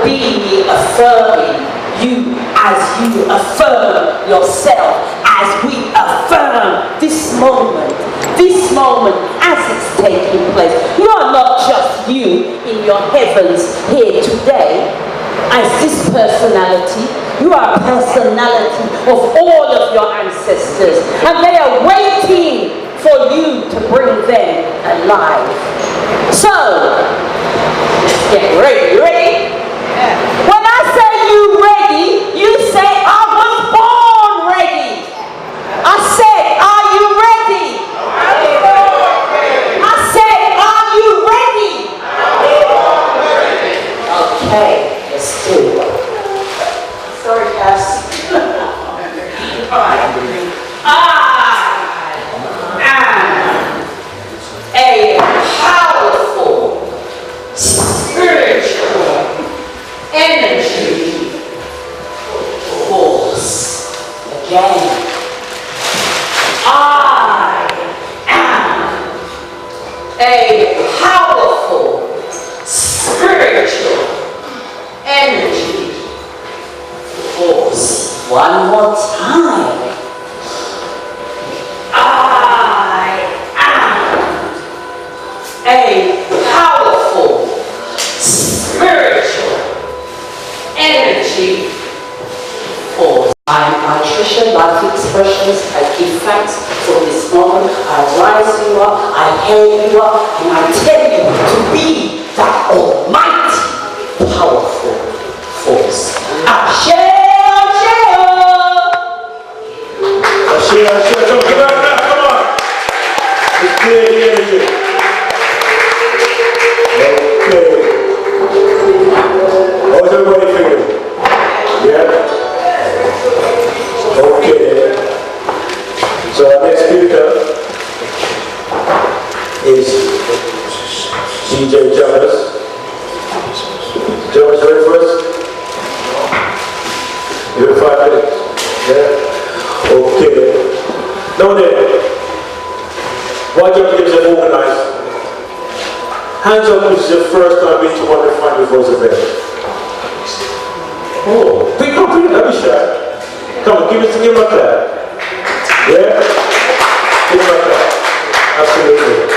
be affirming you as you affirm yourself, as we affirm this moment as it's taking place. You are not just you in your heavens here today as this personality. You are a personality of all of your ancestors, and they are waiting for you to bring them alive. So, let's get ready. Ready? Yeah. When I say you ready, you say I was born ready. I said, are you ready? I said, are you ready? Okay, let's do it. Sorry, Cass. I am a powerful, spiritual energy force. Again, I am a powerful, spiritual energy force. One more time. I am a powerful, spiritual energy force. I'm Patricia, Life Expressions. I give thanks for this moment. I rise you up, I hail you up, and I tell you to be that almighty, powerful force. Ashe! Come on. It's clear the energy. Okay. How's everybody feeling? Yeah? Okay. So our next speaker is DJ Jonas. Jonas, ready for us? You have 5 minutes? Yeah? Okay. Now then, why don't you get yourself organized? Hands up if it's your first time being to one of the final voice event. Oh, pick up here, don't be shy. Come on, give him a clap. Yeah? Give him a clap. Absolutely.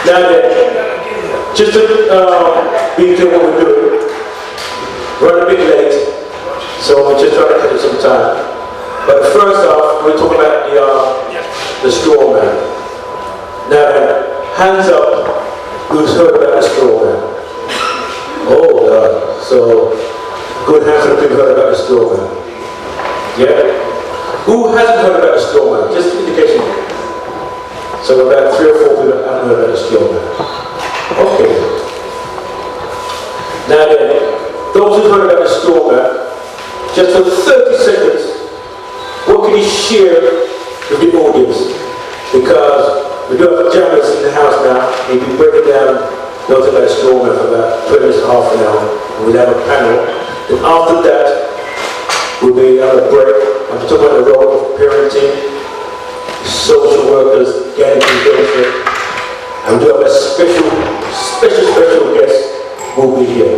Now then, just to be clear what we're doing, run a bit late, so we're just trying to cut some time. But first off, we're talking about the straw man. Now then, hands up who's heard about the straw man. Oh God, so good hands up who've heard about the straw man. Yeah? Who hasn't heard about the straw man? Just indication. So about 3 or 4 people haven't heard about the straw man. Okay. Now then, those who've heard about the straw man, just for 30 seconds, what can you share with the audience? Because we do have jammers in the house now. We'll be breaking down what's about straw man for about 20 minutes, half an hour. And we'll have a panel. And after that, we'll be on a break. I'm talking about the role of parenting, social workers, getting engagement. And we have a special guest who will be here.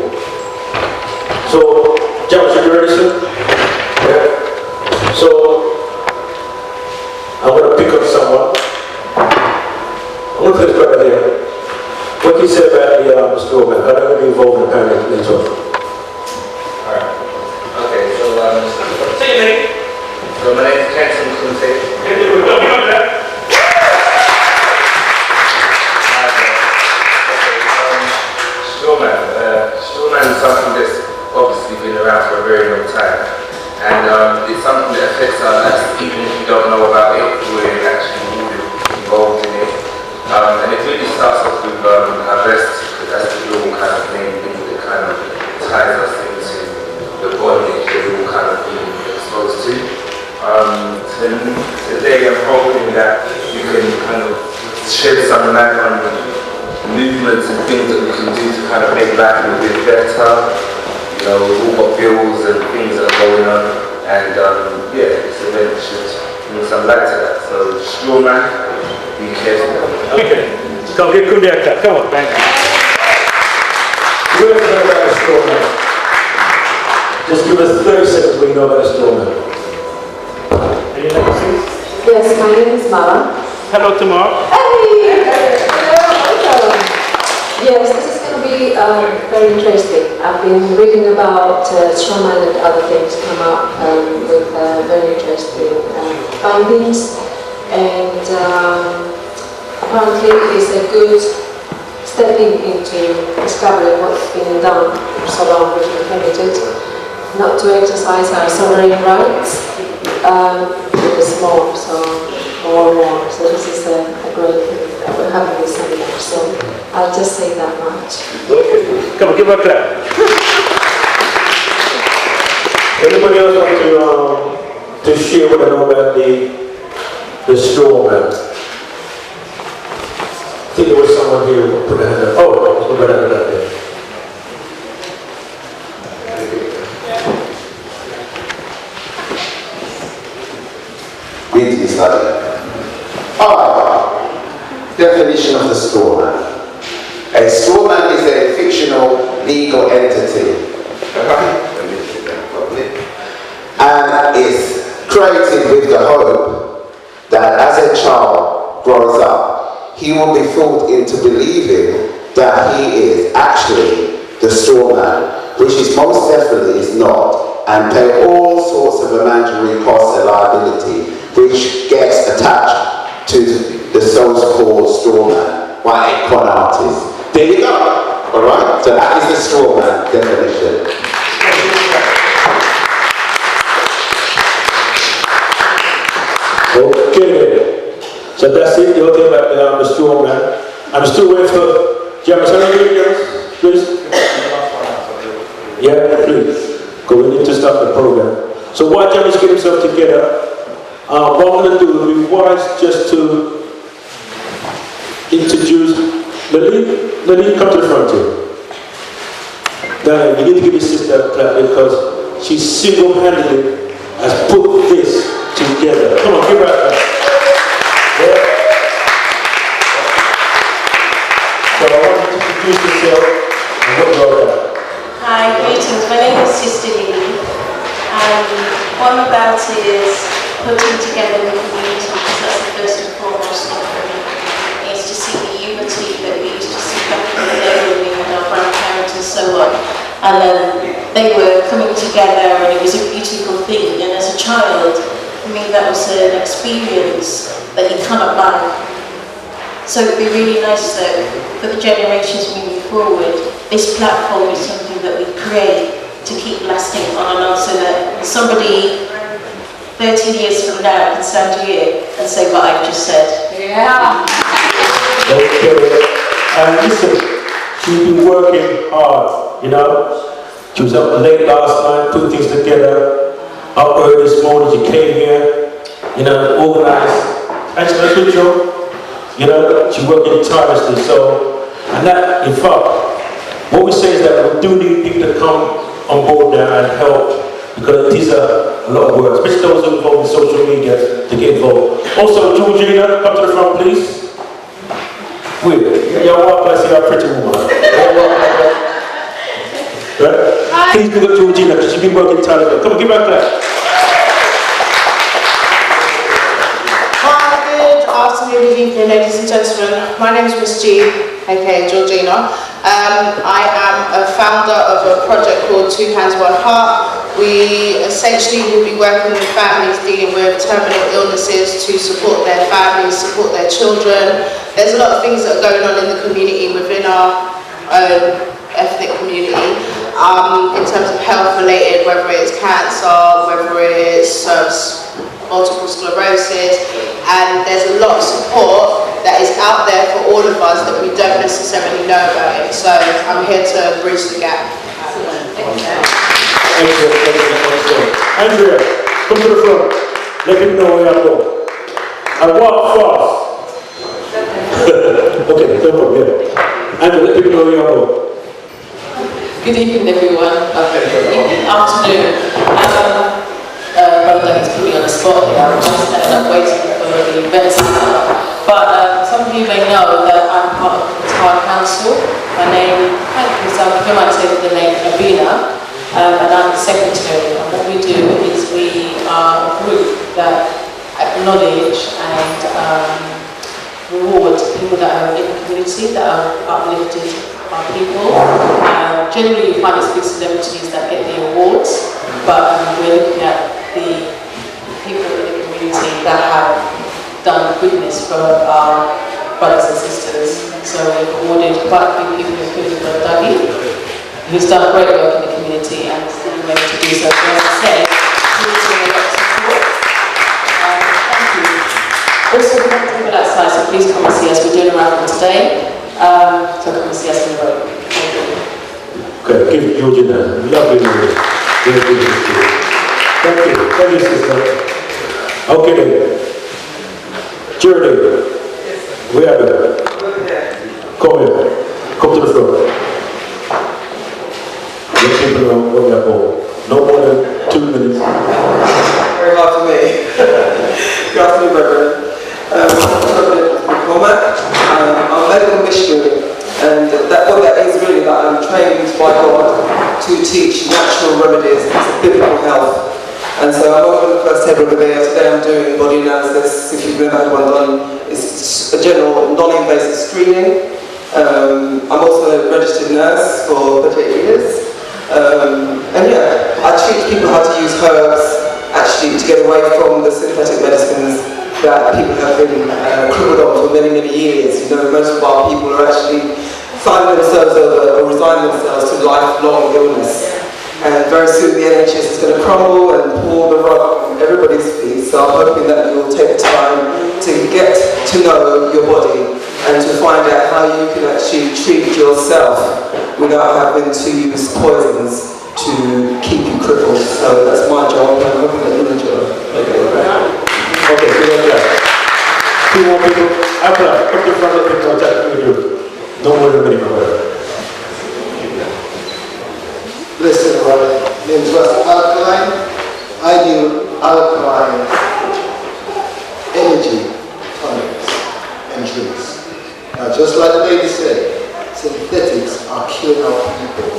So, jammers, you ready, sir? Yeah. So, I'm going to pick up someone. I'm going to put this brother here. What can you say about the straw man? How do you be involved in the parenting network? Alright. Okay, so, say your name. So my name is Kenton Kunte. Straw man is something that's obviously been around for a very long time. And it's something that affects our lives, even if you don't know about it, we're actually involved in it. And it really starts off with our breast, because that's the real kind of main thing that kind of ties us into the bondage that we're all kind of being exposed to. Today I'm hoping that you can kind of shed some light on movements and things that we can do to kind of make life a bit better. You know, we've all got bills and things that are going on, and yeah, this event should bring some light to that. So, straw man, be careful. Okay, come get Kunde a clap. Come on, thank you. Who has heard about a straw man? Just give us 30 seconds when you know about the straw man. Any names, please? Yes, my name is Mara. Hello, Tamar. Hey! Welcome. Yes, this is going to be very interesting. I've been reading about shaman and other things come up with very interesting findings, and apparently it's a good stepping into discovering what's been done for so long with inherited, not to exercise our sovereign rights. There's more, so more. So this is a great thing that we're having this seminar. So I'll just say that much. Okay. Come on, give her a clap. Anybody else want to share what I know about the straw man? I think there was someone here who put their hand up. Oh, let's go back to that there. Read this study. Definition of the straw man. A straw man is a fictional legal entity and is created with the hope that as a child grows up, he will be fooled into believing that he is actually the straw man, which is most definitely is not, and pay all sorts of imaginary costs and liability which gets attached to the so-called straw man by a con artist. There you go. Alright? So that is the straw man definition. Okay. So that's it. You're talking about the straw man. I'm still waiting for James. Please. Yeah, please. Because we need to start the program. So while James get himself together, what I'm going to do will be wise just to introduce Lily, come to the front here. Now, you need to give your sister a clap because she single-handedly has put this together. Come on, give her a clap. Yeah. So I want you to introduce yourself and what you're about. Hi, greetings. My name is Sister Lily, and what I'm about is putting together the community, because that's the first and foremost thing for me, is to see the unity that we used to see back in the day when we had our grandparents and so on. And they were coming together and it was a beautiful thing. And as a child, for me that was an experience that you cannot buy. So it'd be really nice that for the generations moving forward, this platform is something that we create to keep lasting on and on, so that somebody 13 years from now can stand here and say what I've just said. Yeah. Okay. And listen, she's been working hard, you know. She was up late last night, putting things together. Up early this morning, she came here, you know, organized. Actually, that's good job. You know, she's working tirelessly. So, and that, in fact, what we say is that we do need people to come on board now and help, because these are a lot of work, especially those who are involved in social media to get involved. Also, Georgina, come to the front, please. Wait, y'all walk by, see our pretty woman. Right? Please pick up Georgina, because she's been working tirelessly. Come on, give her a clap. Hi, good afternoon, good evening, ladies and gentlemen. My name is Miss G, aka Georgina. I am a founder of a project called Two Hands, One Heart. We essentially will be working with families dealing with terminal illnesses to support their families, support their children. There's a lot of things that are going on in the community within our own ethnic community in terms of health related, whether it's cancer, whether it's multiple sclerosis, and there's a lot of support that is out there for all of us that we don't necessarily know about it. So I'm here to bridge the gap. Excellent. Andrea, come to the front. Let people know where you go. And walk fast. Okay, no problem, yeah. Andrea, let people know where you go. Good evening, everyone. Good afternoon. Brother is put me on the spot here. I'm just standing up waiting for the event to start. But some of you may know that I'm part of the Town Council. My name, thank you, some of you might say the name Abina. and I'm the secretary. And what we do is we are a group that acknowledge and reward people that are in the community, that are uplifted by people. Generally you find it's big celebrities that get the awards, but we're looking at the people in the community that have done goodness for our brothers and sisters. So we've awarded quite a few people, including Dougie, who's done great work in the community and is still able to do so. So as I said, he's doing a lot of support. Thank you. Also, we've got people outside, so please come and see us. We're doing a raffle today, so come and see us in the road. Thank you. Okay, give Georgina. Lovely lady. Very good. Thank you. Thank you, sister. Okay then. Journey. We have it. Come here. Come to the front. Let people know what we are for. No more than 2 minutes. Very hard for me. Good afternoon, brethren. I'm a medical missionary, and what that is really that I'm trained by God to teach natural remedies, biblical health. And so I'm over the first table over there. Today I'm doing body analysis. If you've never had one done, it's a general non-invasive screening. I'm also a registered nurse for 38 years. And yeah, I teach people how to use herbs actually to get away from the synthetic medicines that people have been crippled on for many, many years. You know, most of our people are actually finding themselves over or resigning themselves to lifelong illness. And very soon the NHS is going to crumble and pull the rug from everybody's feet. So I'm hoping that you'll take the time to get to know your body and to find out how you can actually treat yourself without having to use poisons to keep you crippled. So that's my job, and I'm hoping that you'll enjoy it. Okay, good luck. 2 more people. After that, come to the front of the people chat with you. No more than a minute. Listen, brother. Name is alkaline, ideal alkaline energy tonics and drinks. Now, just like the lady said, synthetics are killing our people.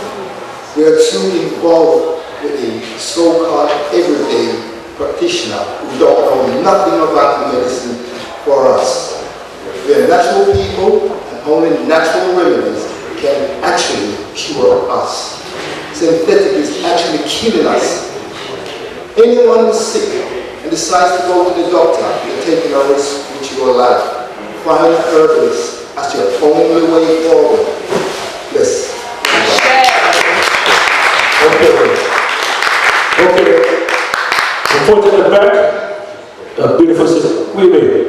We are too involved with the so-called everyday practitioner who don't know nothing about the medicine for us. We are natural people, and only natural remedies can actually cure us. Synthetic is actually killing us. Anyone who's sick and decides to go to the doctor, you're taking a risk with your life. Find a herbalist as your only way forward. Yes. Okay. Before to the back, a beautiful sister. Wait a minute.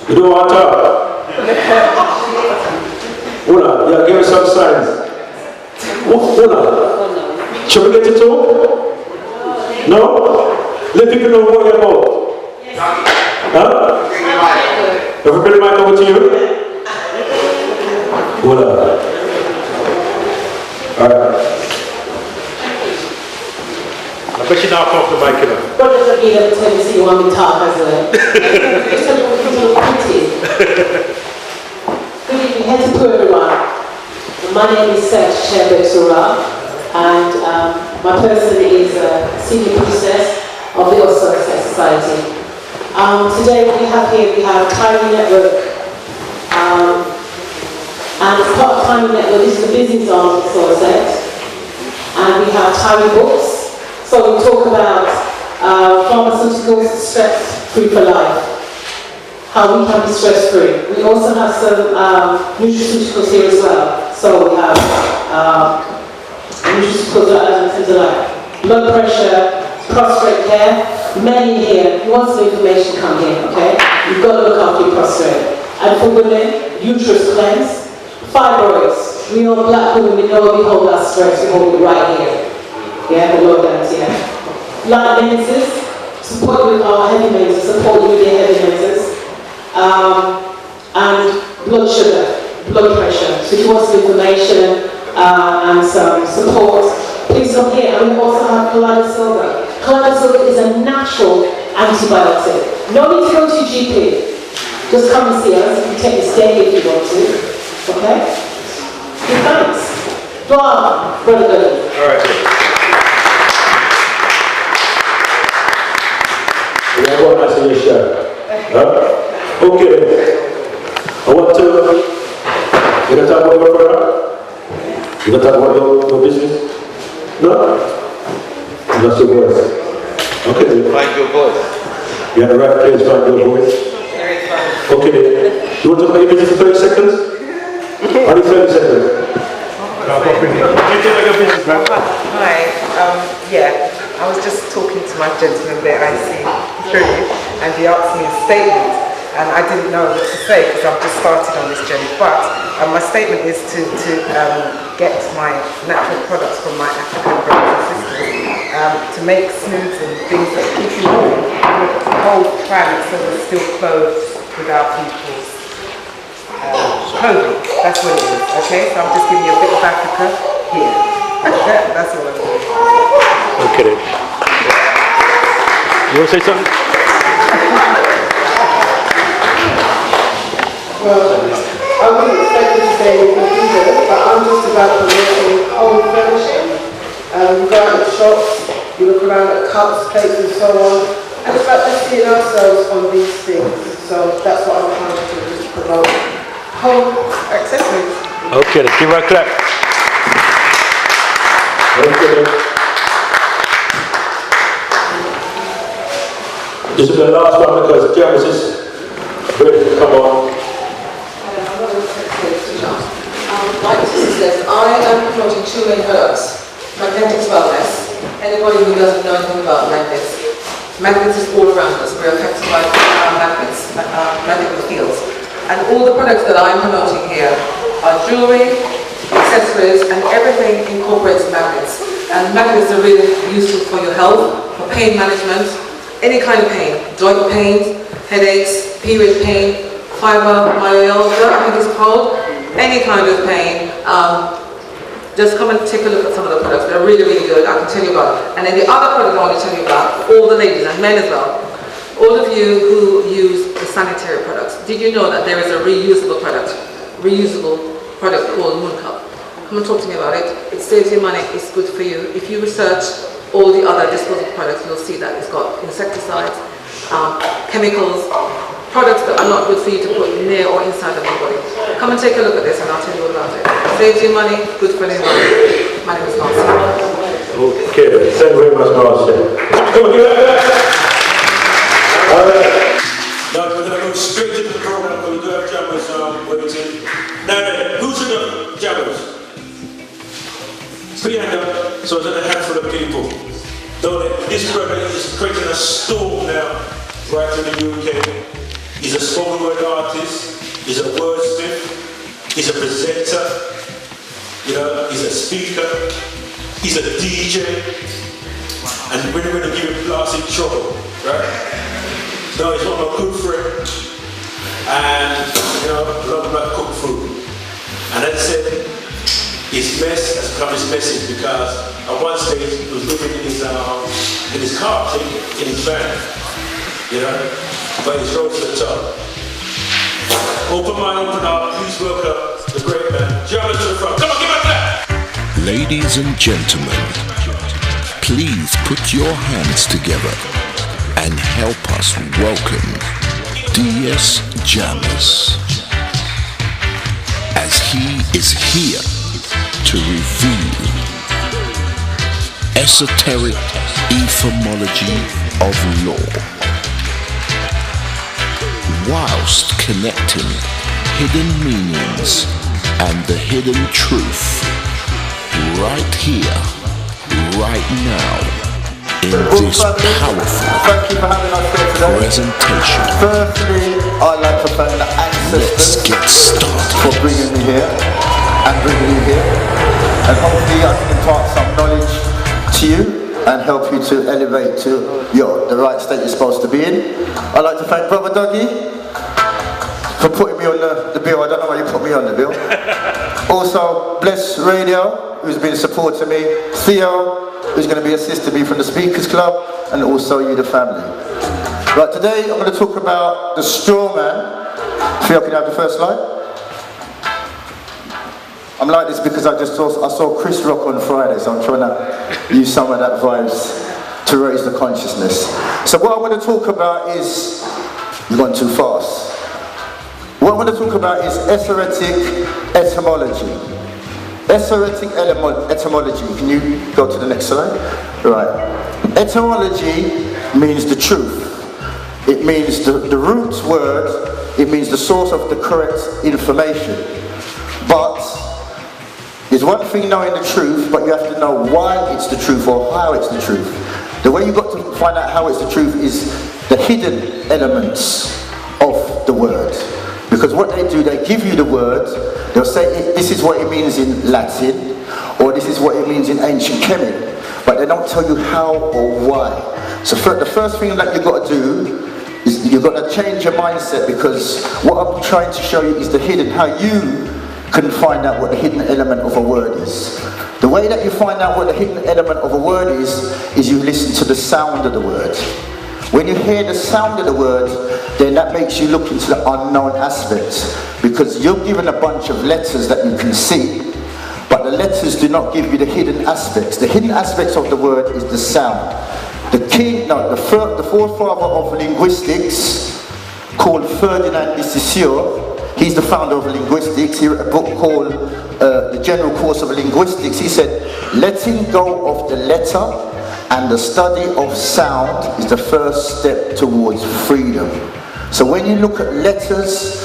You don't want to talk? Hold on. Yeah, give us some signs. Hold on. Shall we get to talk? No? Let people know what you're about. Huh? Everybody might over to you? Hold on. Alright. I bet you now come off the mic, you know. What does it mean every time you see one with talk as well? Good evening, head to everyone. My name is Sherbet Surah, and my person is a senior priestess of the Oslo Society. Today what we have here, we have Tiny Network, and as part of Tiny Network, this is the business arm of the Society, and we have Tiny Books. So we talk about pharmaceuticals, stress-free for life, how we can be stress-free. We also have some nutraceuticals here as well. So we have nutraceuticals that are things like blood pressure, prostrate care, many here. If you want some information, come here, okay? You've got to look after your prostrate. And for women, uterus cleanse, fibroids. We know black women, we know we hold our stress, we hold it right here. Yeah, the lower down here. Light menses, support you with our heavy menses, support you with your heavy menses. And blood sugar, blood pressure. So if you want some information and some support, please come here. And we also have Kaleidoscope. Kaleidoscope is a natural antibiotic. No need to go to your GP. Just come and see us. You can take this day if you want to. Okay? Good, thanks. Drum, Brother Gunny. All right. Yeah, what I see your show. Okay. I want to. You gonna talk about your product? You gonna talk about your business? No. That's your voice. Okay. Find your voice. You have the right place, find your voice. Okay. You want to talk about your business for 30 seconds? Only 30 seconds. Hi, I was just talking to my gentleman there, I see through, and he asked me a statement, and I didn't know what to say because I've just started on this journey, but my statement is to get my natural products from my African brothers and sisters to make snoods and things that keep you warm in the cold climate so we're still clothed without people's clothing. That's what it is, okay? So I'm just giving you a bit of Africa here. That's all I'm doing. Okay. You want to say something? Well, I wouldn't expect you to say anything either, but I'm just about promoting home furnishing. You go out in shops, you look around at cups, plates and so on, and it's about just seeing ourselves on these things. So that's what I'm trying to do, just promote home accessories. Okay, give her a clap. Okay. This is the last one because James is ready to come on. Like the sister says, I am promoting two main products. Magnetics Wellness. Anybody who doesn't know anything about magnets, magnets is all around us. We're affected by magnets, magnetic fields. And all the products that I'm promoting here are jewelry, accessories, and everything incorporates magnets. And magnets are really useful for your health, for pain management, any kind of pain, joint pains, headaches, period pain, fibromyalgia, I think it's called, any kind of pain. Just come and take a look at some of the products. They're really, really good. I can tell you about it. And then the other product I want to tell you about, all the ladies and men as well, all of you who use the sanitary products, did you know that there is a reusable product called Moon Cup? Come and talk to me about it. It saves you money, it's good for you. If you research all the other disposable products, you'll see that it's got insecticides, chemicals, products that are not good for you to put near or inside of your body. Come and take a look at this and I'll tell you all about it. Saves you money, good for the environment. My name is Nancy. Okay, thank you very much, Nancy. Come on, give it back. Now we're going to go straight to the program because we do have jammers waiting. Now then, who's in the jammers? Put your hand up, so it's in a handful of people. This brother is creating a storm now, right in the UK. He's a spoken word artist, he's a wordsmith, he's a presenter, he's a speaker, he's a DJ, and we're going to give him blasting trouble, right? No, he's not my good friend, and love about cooked food. And as I said, his mess has become his message because at one stage he was living in his car, in his van, but he's rose to the top. Open mind, open heart, please welcome the great man, German to the front. Come on, give us that! Ladies and gentlemen, please put your hands together and help us welcome DS Jammers as he is here to reveal esoteric etymology of law, whilst connecting hidden meanings and the hidden truth right here, right now, in this powerful presentation. Firstly, I'd like to thank the ancestors Let's get started for bringing me here and bringing you here, and hopefully I can impart some knowledge to you and help you to elevate to the right state you're supposed to be in. I'd like to thank Brother Dougie for putting me on the bill. I don't know why you put me on the bill. Also, Bless Radio, who's been supporting me, Theo, who's going to be assisting me from the Speakers Club, and also you, the family. Right, today I'm going to talk about the straw man. Theo, can you have the first slide? I'm like this because I saw Chris Rock on Friday, so I'm trying to use some of that vibes to raise the consciousness. So what I want to talk about is, you've gone too fast. What I want to talk about is esoteric etymology. Esoteric etymology. Can you go to the next slide? Right. Etymology means the truth. It means the root word. It means the source of the correct information. But there's one thing knowing the truth, but you have to know why it's the truth or how it's the truth. The way you've got to find out how it's the truth is the hidden elements of the word. Because what they do, they give you the word, they'll say this is what it means in Latin, or this is what it means in ancient Kemet, but they don't tell you how or why. So the first thing that you've got to do is you've got to change your mindset, because what I'm trying to show you is the hidden, how you can find out what the hidden element of a word is. The way that you find out what the hidden element of a word is you listen to the sound of the word. When you hear the sound of the word, then that makes you look into the unknown aspects, because you're given a bunch of letters that you can see, but the letters do not give you the hidden aspects. The hidden aspects of the word is the sound. The forefather of linguistics, called Ferdinand de Saussure, he's the founder of linguistics. He wrote a book called The General Course of Linguistics. He said, letting go of the letter and the study of sound is the first step towards freedom. So when you look at letters,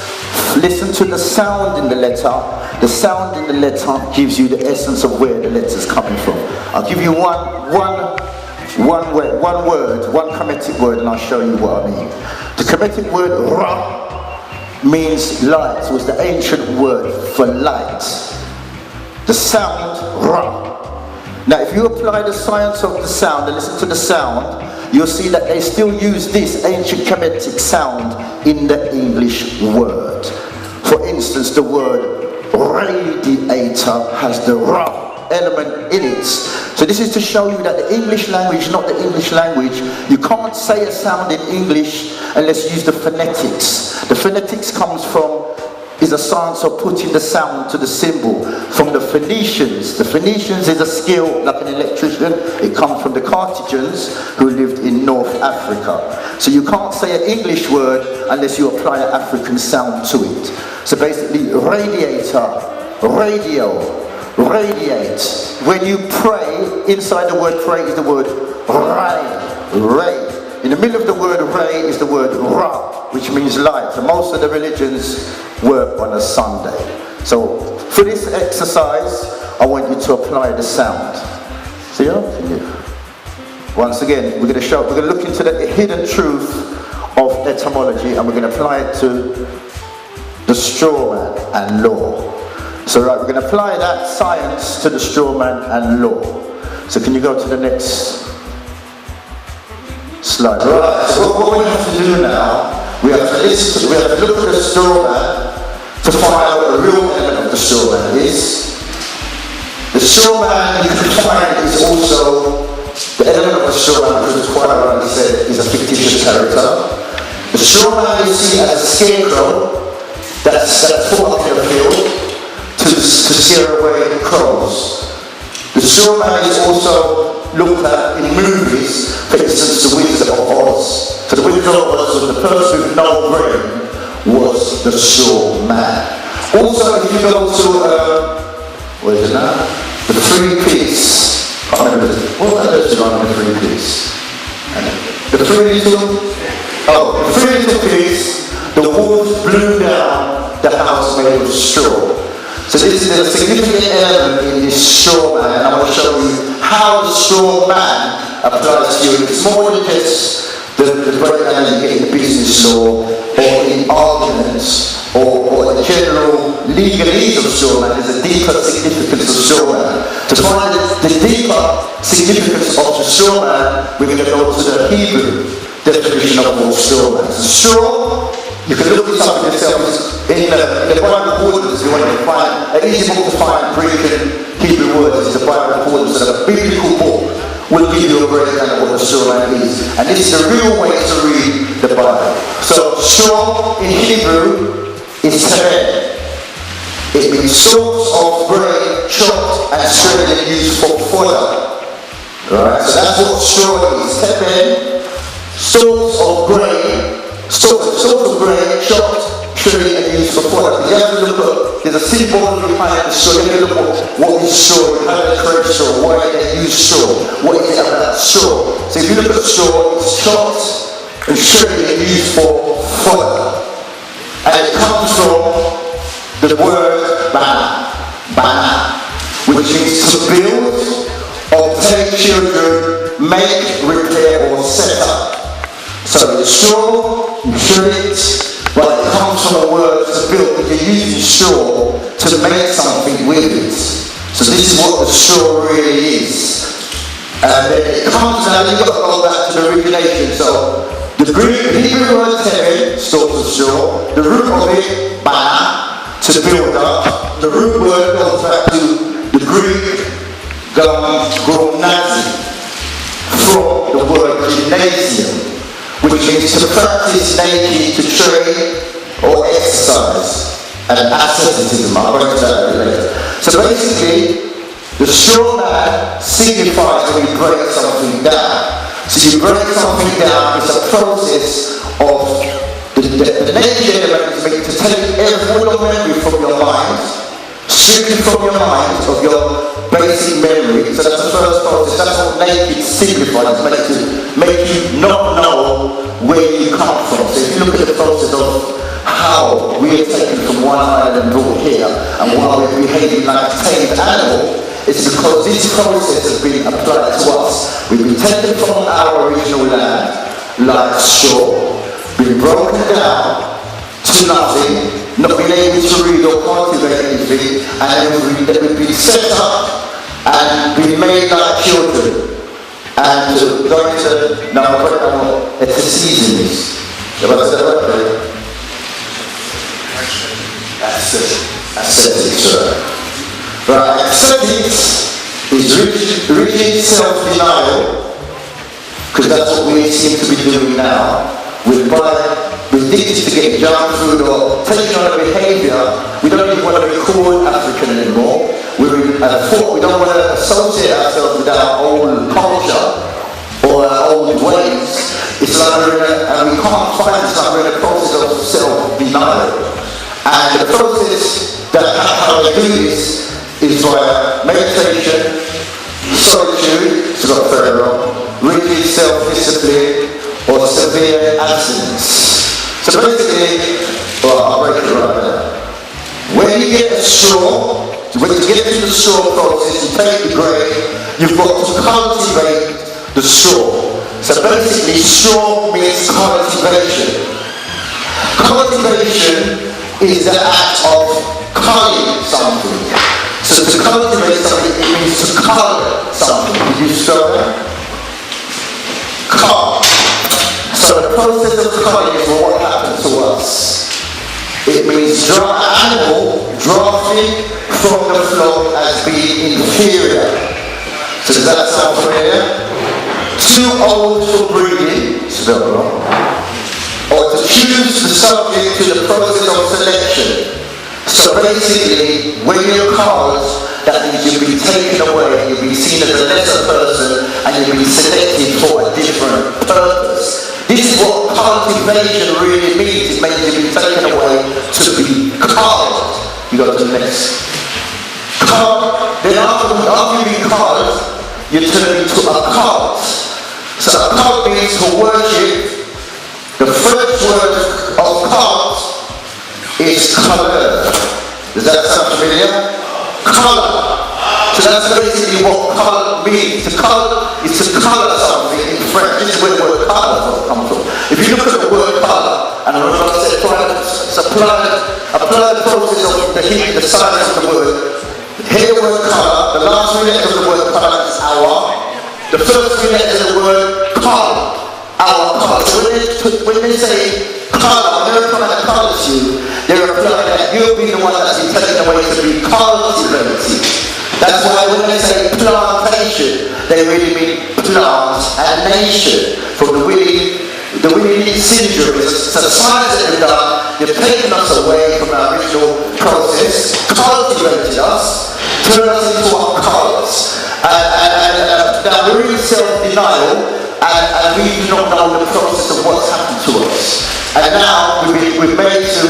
listen to the sound in the letter. The sound in the letter gives you the essence of where the letter's coming from. I'll give you one word, one Kemetic word, and I'll show you what I mean. The Kemetic word Ra means light. It was the ancient word for light. The sound Ra. Now if you apply the science of the sound and listen to the sound, you'll see that they still use this ancient Kemetic sound in the English word. For instance, the word radiator has the Ra element in it. So this is to show you that the English language is not the English language. You can't say a sound in English unless you use the phonetics. The phonetics is a science of putting the sound to the symbol. From the Phoenicians. The Phoenicians is a skill like an electrician. It comes from the Carthaginians who lived in North Africa. So you can't say an English word unless you apply an African sound to it. So basically, radiator, radio, radiate. When you pray, inside the word pray is the word ray. In the middle of the word ray is the word ra, which means light. And most of the religions work on a Sunday. So for this exercise, I want you to apply the sound. See how? Once again, we're going to look into the hidden truth of etymology, and we're going to apply it to the straw man and law. So right, we're going to apply that science to the straw man and law. So can you go to the next slide? Right, so what we have to do now, we have to look at the straw man to find out what the real element of the straw man is. The straw man you can find is also the element of the straw man, which is quite rightly said, is a fictitious character. The straw man you see as a scarecrow that's put up in the field to scare away the crows. The straw man is also looked at in movies, for instance, The Wizard of Oz. So The Wizard of Oz was the person with no brain was the straw man. Also, if you go to, what is it now? The Three Pigs. I can't remember what are those on the Three Pigs? The Three Little Pigs, the wolves blew down the house made of straw. So this is a significant element in this straw man, and I want to show you how the straw man applies to you. It's more than just the breakdown you get in business law or in arguments or the general legalese of straw man. There's a deeper significance of straw man. To find the deeper significance of the straw man, we're going to go to the Hebrew definition of all straw man. So straw, you can look this up yourself in the Bible Concordance. You want to find an easy book to find Greek and Hebrew words is the Bible Concordance. So the biblical book will give you a breakdown of what the straw man is. And this is the real way to read the Bible. So straw in Hebrew is tered. It means stalks of grain chopped and shredded and used for fodder. Right? So that's what straw is. Tepen, stalks of grain, chopped, shredded and used for fodder. You have to look at, there's a symbol behind the straw. You have to look at what is straw, how they create straw, why they use straw, what is it about straw. So if you look at straw, it's chopped and shredded and used for fodder. And it comes from the word bana, which means to build, obtain children, make, repair or set up. So the straw, you shred it, but it comes from a word to build. You're using straw to make something with it. So this is what the straw really is. And then it comes out, you've got to go back to the origination. So the Hebrew word teven, stalks of straw, the root of it, bana, to build up. The root word goes back to the Greek gymnazi, from the word gymnasium, which means to practice naked, to train or exercise, and asceticism. I'll go into that a bit later. So basically, the straw man signifies when you break something down. So you break something down, it's a process of the naked element is meant to take all your memory from your mind, strictly from your mind, of your basic memory. So that's the first process. That's what naked signifies. It's meant to make you not know where you come from. So if you look at the process of how we are taken from one island and brought here, and why we're behaving like a tamed animal, it's because this process has been applied to us. We've been taken from our original land, like straw, been broken down to nothing, not being able to read or cultivate anything, and then we've been set up and been made like children. And going to, now I'll put down what seasons. Have I said that right? Ascetics, sir. Right, ascetics is rigid self-denial, because that's what we seem to be doing now. We're addicted to getting junk food or taking on a behaviour. We don't even want to be called African anymore. We don't want to associate ourselves with our old culture or our old ways. It's like and we can't find it's like we're in a process of self-denial. And the process that how they do this is via meditation, solitude, it's got further on, rigid self-discipline, or severe abstinence. So basically, well, I'll break it right there. When you get a straw, when you get into the straw process, you take the grain, you've got to cultivate the straw. So basically, straw means cultivation. Cultivation is the act of culling something. So to cultivate something, it means to cull something. Did you spell that? Cull. So the process of culling is what happens to us. It means animal drafting from the flock as being inferior. So does that sound familiar? Too old for breeding, spelled wrong. Or to choose the subject to the process of selection. So basically, when you're culled, that means you've been taken away, you've been seen as a lesser person, and you've been selected for a different purpose. This is what cultivation really means. It means you've been taken away to be culled. You go to the next. Then after you've been culled, you turn into a cult. So a cult means to worship. The first word of cult is colour. Does that sound familiar? Colour. So that's basically what colour means. To colour is to colour something in French. This is where the word colour comes from. If you look at the word colour, and I remember I said apply the process of the science of the word. Hear the word colour, the last three letters of the word colour is our. The first three letters of the word colour, our colour. So when they say colour, they're applying the colour to you, they're applying that you'll be the one that's been taken away to be cultivated. That's why when they say plantation, they really mean plant and nation. From the Willie syndrome, it's a science that they've done. They've taken us away from our original process, cultivated us, turned us into our colours, and now we're in self-denial, and we do not know the process of what's happened to us. And now we're made to,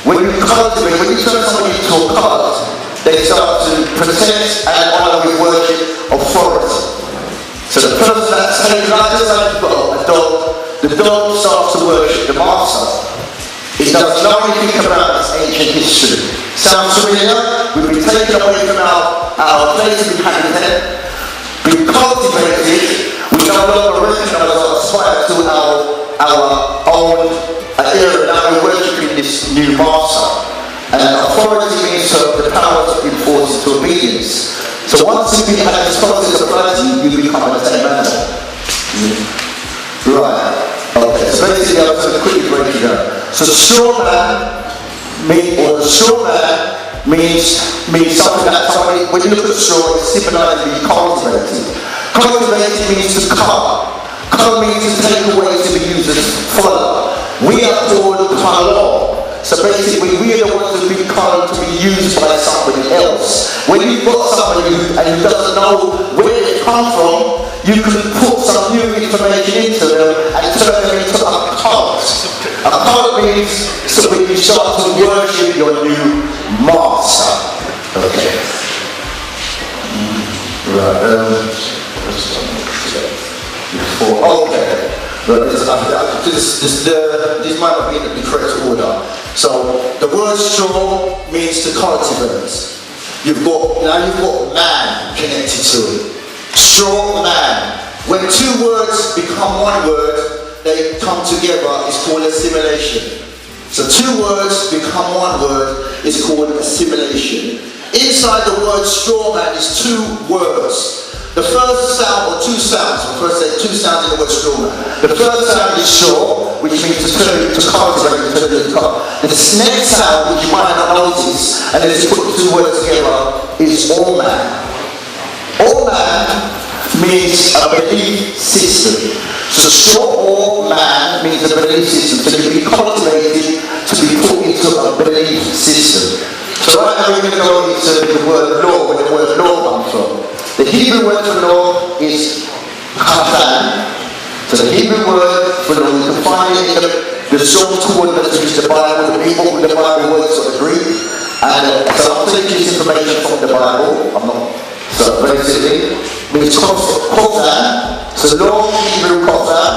when you cultivate, when you turn somebody into a cult, they start to protect and honour with worship authority. So the person that's taken, like just like you've got a dog, the dog starts to worship the master. It doesn't know anything about its ancient history. Sounds familiar? We've been taken away from our place of inhabitant, been cultivated, we no longer recognize or aspire to our own era. Now we're worshipping this new master. And authority means the power to enforce into obedience. So once you have this process of authority, you become the same animal. Right. Okay, so basically I'm going to quickly break it down. So straw man means something that somebody, when you look at straw, it's similarly being cultivated. Cultivated means to cut. Cut means to take away, to be used as follow. We are called kalor. So basically, we are the ones who've been called to be used by somebody else. When you've got somebody who doesn't know where they come from, you can put some new information into them and turn them into a cult. A cult means so when you start to worship your new master. Okay. Right. Okay. This might not be in the correct order. So the word straw means to cultivate. You've got man connected to it. Straw man. When two words become one word, they come together. It's called assimilation. So two words become one word. It's called assimilation. Inside the word straw man is two words. The first sound, or two sounds, two sounds in the word straw man. The first sound is straw, which means to cultivate, to turn into cut. The next sound, which you might not notice, and then you put two words together, is all man. All man means a belief system. So straw or man means a belief system. So you be cultivated to be put into a belief system. So right now we're going to go into the word law, where the word law comes from. The Hebrew word for law is chatan. So the Hebrew word for law, you can find it in the strong coordinates which the Bible, the people with the Bible words of the Greek. And so I'm taking this information from the Bible. I'm not. So basically, it means chatan. So law, Hebrew chatan,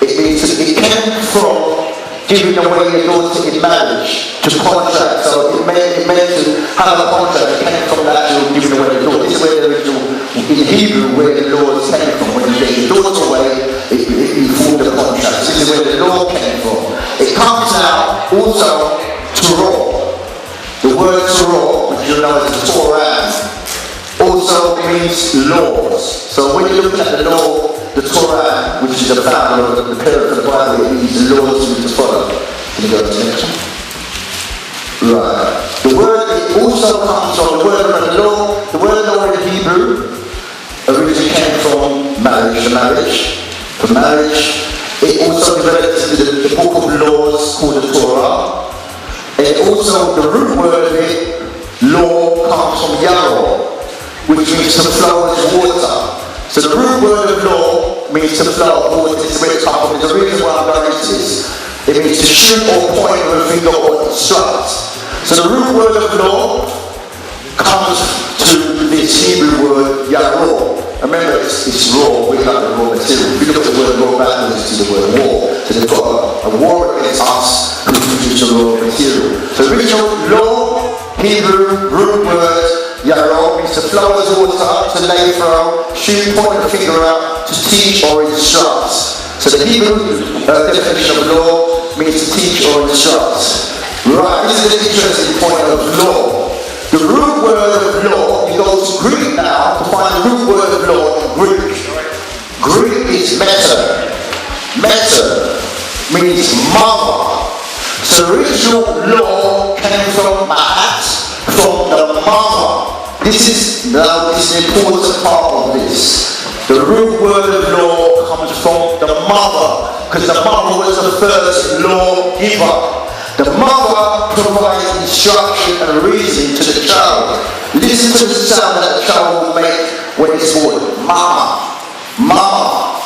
it means it came from giving away your daughter in marriage to contract. So it meant to have a contract. It came from that to giving away your daughter. This is where the original, in Hebrew, where the laws came from. When you get your daughter away, you formed a contract. This is where the law came from. It comes now also Torah. The word Torah, which you know as the Torah, also means laws. So when you look at the law, the Torah, which is the founder of the parent of the Bible, it means the laws we to follow. Can you go to the next one? Right. The word, it also comes from the word of the law. The word law in Hebrew originally came from marriage. For marriage. It also developed into the book of laws called the Torah. And also the root word of it, law, comes from Yarrow, which means to flow as water. So the root word of law means to flow of water. This is where it comes from. There's a reason why I'm going into this. It means to shoot or point with a finger or instruct. So the root word of law comes to this Hebrew word, Yarrow. Remember, it's raw, we got the raw material. If you look at the word raw backwards, it's the word war. So they've got a war against us who produce the raw material. So original law, Hebrew, root word, Yarrow, means to flow as water, to lay from, shoot, point the finger out, to teach or instruct. So the Hebrew definition of law means to teach or instruct. Right, this is an interesting point of law. The root word of law, you go to Greek now to find the root word of law in Greek. Greek is meta. Meta means mother. So the original law came from Mahat, from the mother. This is an important part of this. The root word of law comes from the mother, because the mother was the first law giver. The mother provides instruction and reasoning to the child. Listen to the sound that the child will make when it's born. Mama, mama.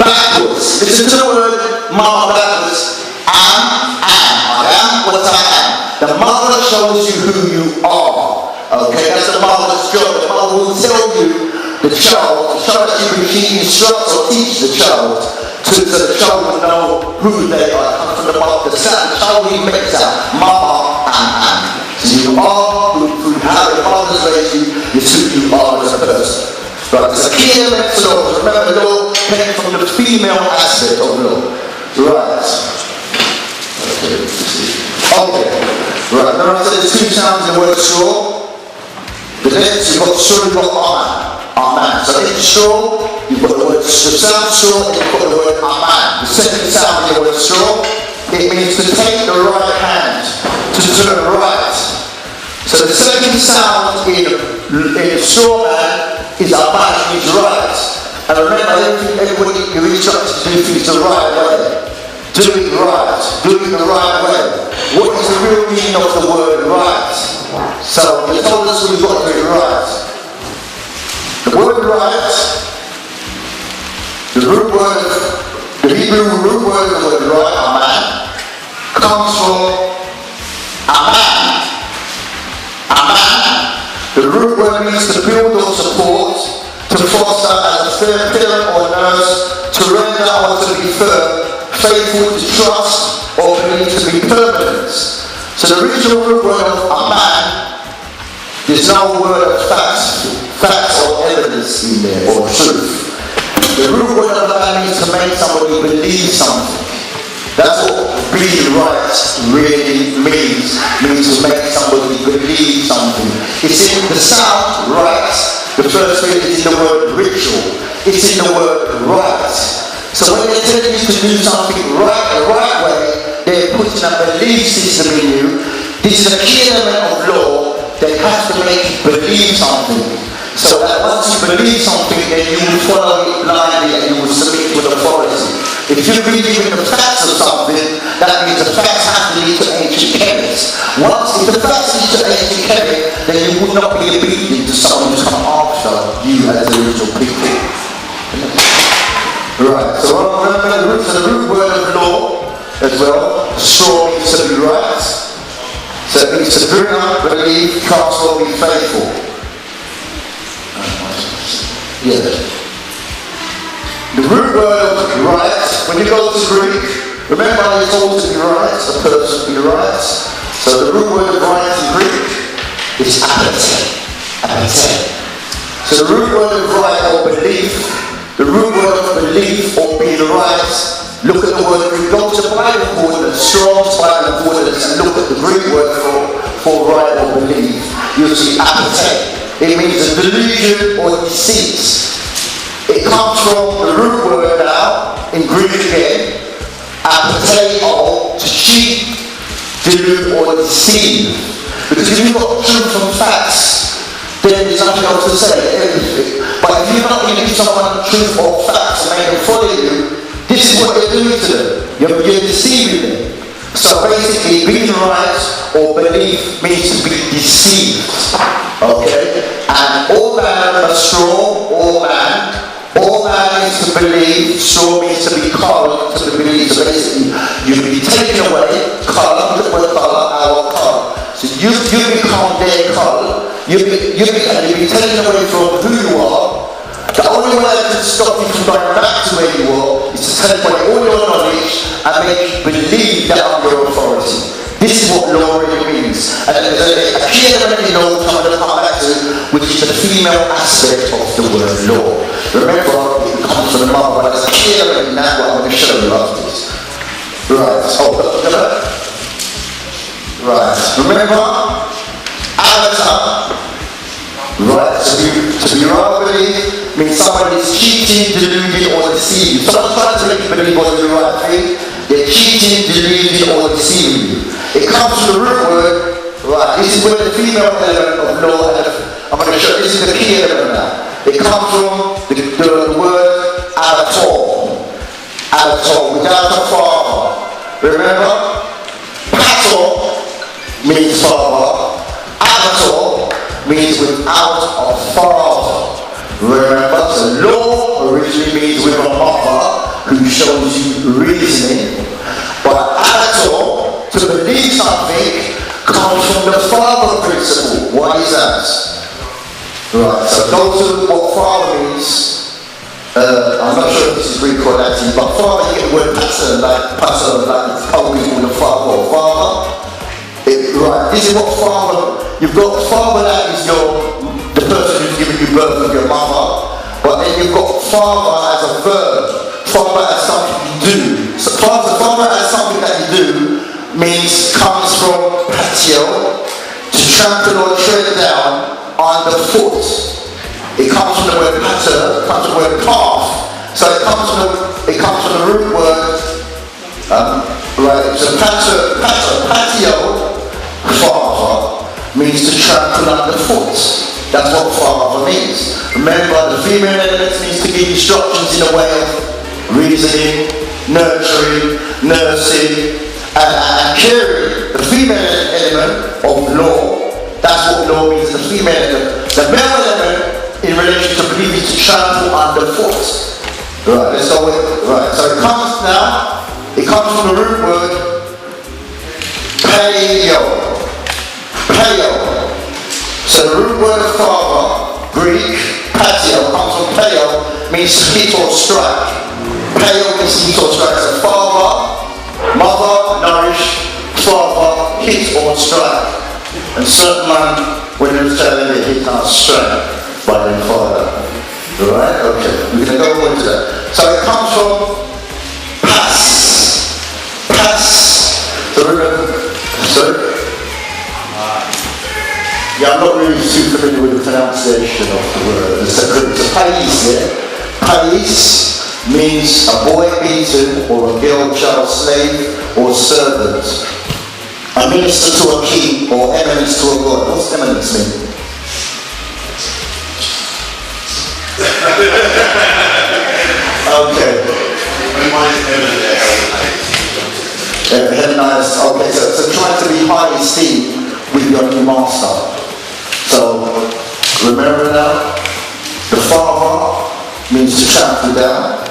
Backwards. Listen to the word mama backwards. I am what I am. The mother shows you who you are. Okay, that's the mother's job. The mother will tell you, the child she instructs or teaches the child so the child will know who they are. It comes from the mother. The child he makes out, mama and. So you are who how your father's raised you, is who you are as a person. Right, there's a key element to law. Remember, law came from the female aspect of law. Right. Okay. Right, remember I said there's two sounds in the word straw? The next, you've got straw, you've got aman. So in straw, you've got the word the sound straw, and you've got the word aman. The second sound in the word straw, it means to take the right hand, to turn right. So the second sound in straw man is aman, means right. And remember, everybody you're instructed to do things the right way. Do it right. Do it the right way. What is the real meaning of the word right? So they told us we've got to do it right. The word right, the Hebrew root word of the word right, aman, comes from aman. Aman. The root word means to build or support, to foster as a parent or nurse, to render or to be firm, faithful, to trust, or believe to be permanent. So the original root word of aman, there's no word of facts or evidence in there, or truth. The root word of aman means to make somebody believe something. That's what being right really means to make somebody believe something. It's in the sound right. The first thing is in the word ritual. It's in the word right. So when they're telling you to do something right the right way, they're putting a belief system in you. This is a key element of law. They have to make you believe something. So that once you believe something, then you will follow it blindly and you will submit to authority. If you believe in the facts of something, that means the facts have to lead to ancient chemists. If the facts lead to ancient chemists, then you would not be obedient to someone who's come after you as the original people. Right, so remember the root word of law as well. Straw means to be right. So it means to bring up, believe, trust, or be faithful. Yeah. The root word of right, when you go to Greek, remember it's always to be right, a person to be right. So the root word of right in Greek is apate. So the root word of right or belief, the root word of belief or being right, look at the word, if you go to the Bible Concordance, Strong's Bible Concordance, and look at the Greek word for right or belief, you'll see apate. It means a delusion or deceit. It comes from the root word now, in Greek again, apateo, to cheat, delude, or deceive. Because if you've got truth and facts, then there's nothing else to say, everything. But if you're not going to give someone truth or facts and make them follow you, this is what you're doing to them. You're deceiving them. So basically, being right or belief means to be deceived. Okay? And all man are straw, all man means to believe, straw means to be colored, to be believed. So basically, you will be taken away, colour, look at the colour, our colour. So you become their colour, you'll be taken away from who you are. The only way that can stop you from going back to where you are is to take away all your knowledge and make you believe that I'm your authority. This is what law really means. And there's a key element in law which I'm going to come back to, which is the female aspect of the word law. Remember, it comes from the mother, but there's a key element in that what I'm going to show you after this. Right, right. Remember, avatar. Right, to be right means someone is cheating, deluding, or deceiving. Someone tries to make you believe what is the right thing, they're cheating, deluding, or deceiving you. It comes from the root word, right, this is where the female element of law, I'm going to show you, this is the key element now. It comes from the word avatar, without a father. Remember? Ator means father. Avatar means without a father. Remember, so law originally means with a mother who shows you reasoning. But Avatar, to believe something, comes from the father principle. What is that? Right, so go to what father means. I'm not sure if this is Greek or Latin, but father, you get the word pater, like how we call the father or father. Right, this is what father, you've got father, that is the person who's giving you birth with your mother, but then you've got father as a verb, father as something you do. So father as something that you do comes from patio, to trample or tread down underfoot. It comes from the word pater, it comes from the word calf. So it comes from the root word, right, so patio, father, means to trample underfoot. That's what father means. Remember, the female element means to give instructions in a way of reasoning, nurturing, nursing, and caring. The female element of law, that's what law means, the female element. The male element, in relation to believing, to trample underfoot. Right, let's go with it. Right, so it comes from the root word paleo. Paleo. So the root word of father, Greek, patio, comes from paleo, means hit or strike. Paleo means hit or strike. So father, mother, nourish, father, hit or strike. And certain man, when he was telling me, he can't strike by their father. Right? Okay. We're going to go into that. So it comes from pass. So yeah, I'm not really too familiar with the pronunciation of the word. It's a pais, yeah? Pais means a boy beaten or a girl, child, slave or servant. A minister to a king or eminence to a god. What's eminence mean? Okay. Heavenized. Okay, so try to be high esteemed with your new master. So remember now, the father means to trample down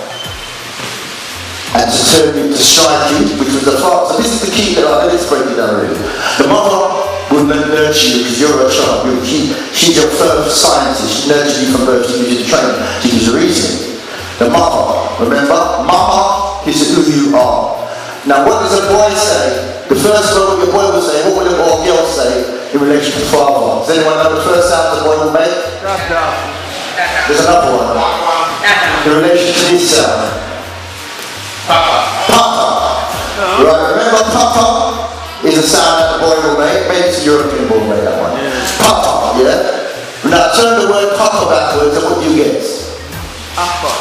and to turn you, to strike you, which was the father. So this is the key that let's break it down really. The mother will nurture you because you're a child. She's your first scientist. She nurtures you from birth. She gives you the training. She gives you the reasoning. The mother, remember, mama is who you are. Now what does a boy say? The first word the boy will say, what will a boy or girl say in relation to father? Does anyone know the first sound the boy will make? There's another one. In relation to this sound. Papa. Right, remember papa is a sound that the boy will make. Maybe it's a European boy will make that one. Papa, yeah? Now turn the word papa backwards and what do you get? Papa.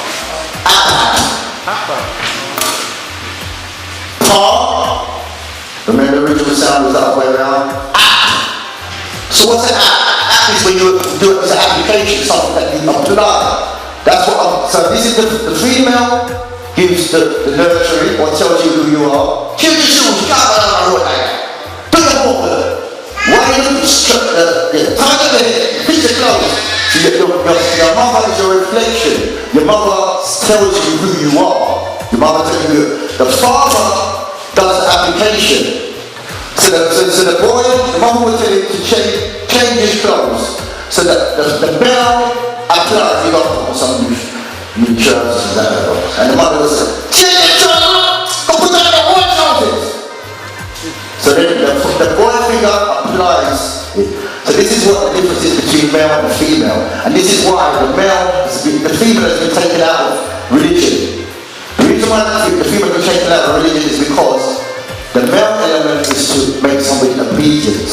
Pa. Remember the original sound was the other way around? So what's an app? Is when you do it as an application, something that you apply. That's what so this is the female gives the nurturing or tells you who you are. Keep your shoes, do your homework. Why are you looking tie your head, fix your clothes. So your mother is your reflection. Your mother tells you who you are. Your mother tells you the father does the application. So the boy, the mother will tell him to change his clothes. So the bell applies, you got some new trousers and that. And the mother will say, change your trousers, go put that on white trousers. So then the boy finger applies it. So this is what the difference is between male and female. And this is why the female has been taken out of religion. The reason why the female has been taken out of religion is because the male element is to make somebody obedient.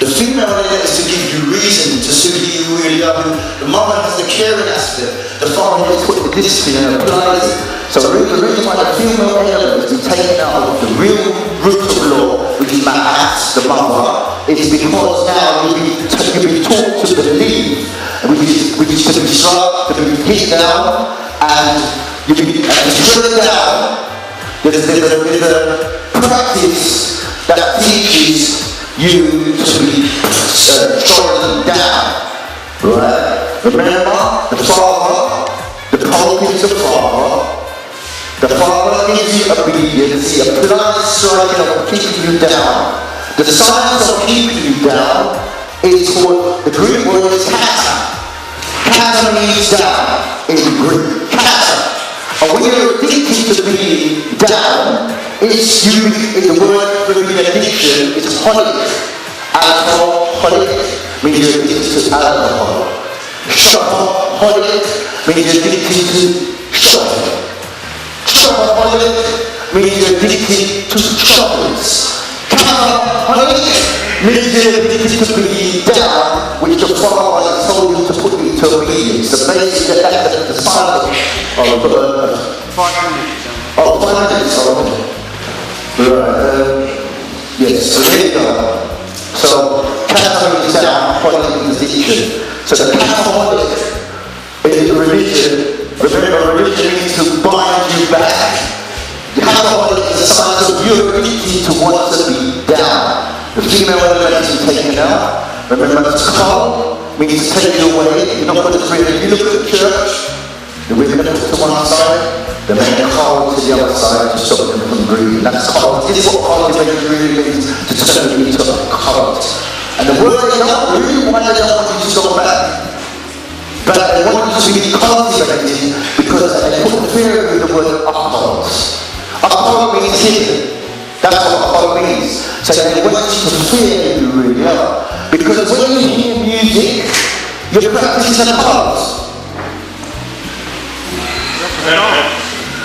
The female element is to give you reason to see who you really are. The mother has the caring aspect. The father has put the discipline and applies it. So the reason why the female element has been taken out of the real root of law, which is Ma'at, the mother, is because now you've been taught to believe, which is to be struck, to be hit down, and you've been driven down. There's a practice that teaches you to be trodden down. Right? Remember, the Father, the Pope is the Father. The Father gives you obedience, He applies striking of keeping you down. The science of keeping you down is called, the Greek word is kata. Kata means down in Greek. Kata. And when you're addicted to being down, it's the word for being addiction is holic. Alcoholic means you're addicted to alcohol. Shopaholic means you're addicted to shopping. Shopaholic means you're addicted to chocolates. Cataholic means you're addicted to being down, which the Father has told you to put into obedience. So basically that's the sign of 5 minutes. Oh, 5 minutes, right. Yes, so there you go. So cataholic is down, holic is addiction. So the cataholic is religion. Remember, religion means to bind you back. The alcoholic is a sign of your ability to want to be down. The female element is taken out. Remember, to call means to take you away. You're not going to bring it. You look at the church, the women are put to one side, the men are called to the other side to stop them from breathing. That's cult. This is what cultivation really means, to turn you into a cult. And the word they don't really want, they don't want you to go back. But they want you to be cultivated because they put fear in the word alcohol. Alcohol means hidden. That's what alcohol means. So they want you to fear who you really are. Because when you hear music, you're practicing a cult.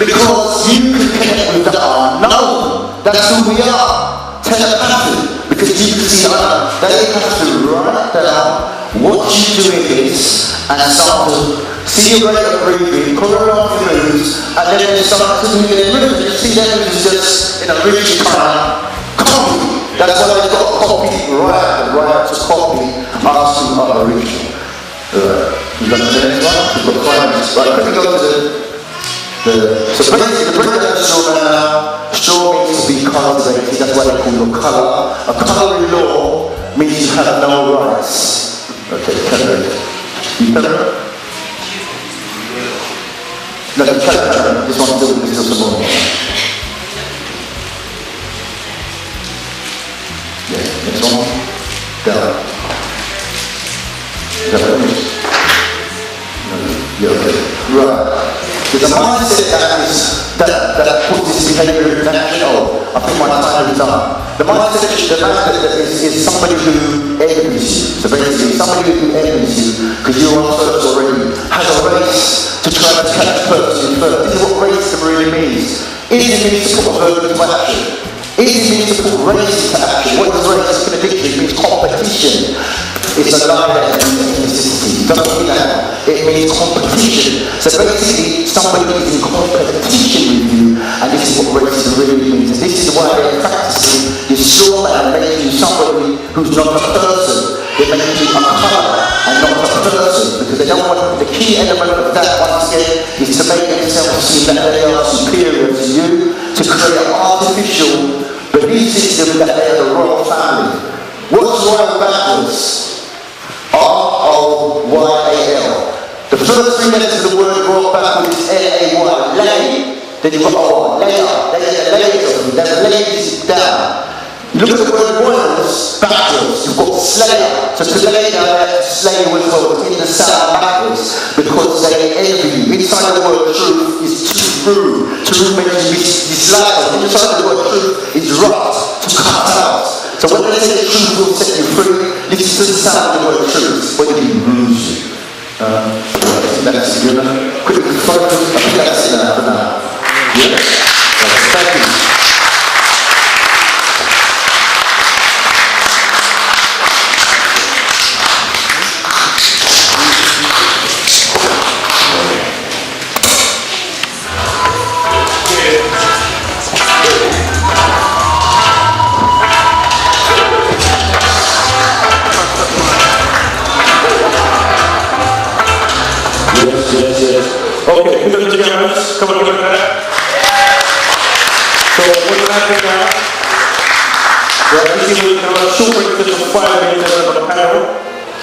Because you can connect with the unknown. That's who we are. Telepathy. Because you can see they have to write down what you're doing is, and start to see your rate of breathing, choreograph your moves, and then they start to do their moves. You see them is just in a really kind of copy. That's why they've got a copy right to copy us who are original. We've got the next one, we've got 5 minutes. Right, quickly go to so basically the breakdown of straw now, straw means to be cultivated, that's why they call it a colour. A colour in law means you have no rights. Okay, carry it. You carry it? No, you carry it. This one's still some more. Yeah, next one. Down. Is that what it is? No, yeah, okay. Right. There's a mindset that puts this behavior in action. Oh, I think my time is up. The mindset is somebody who envies you. So basically, somebody who envies you because you're on first already, has a race to try to catch person first. This is what racism really means. It means to put a verb into action. It means to put race into action. What is race? It means competition. It's a lie that means ethnicity. It doesn't mean that. It means competition. So basically, somebody is in competition with you, and this is what racism really means. And this is why they're practicing this straw man, making you somebody who's not a person. They're making you a colour and not a person, because they don't want, the key element of that, once again, is to make themselves seem that they are superior to you, to create an artificial belief system that they are the royal family. What's royal backwards? R-O-Y-A-L. The first 3 letters of the word royal backwards is L-A-Y. Lay. Then you've got O. Lay up. Then lay down. You look at the word royals backwards. You've got slayer. So to lay down, slayer was in the sound backwards because they envy you. Inside the word truth is true. True means dislike. Inside the word truth is right, to cut out. So when they say the truth will set you free, listen to the sound of the word truth when you lose you. That's good. Quickly focus. I think that's enough for now. Yeah? Thank you. Okay, put the cameras. Come on, give it back. So what's happening now? just break this for 5 minutes on the panel.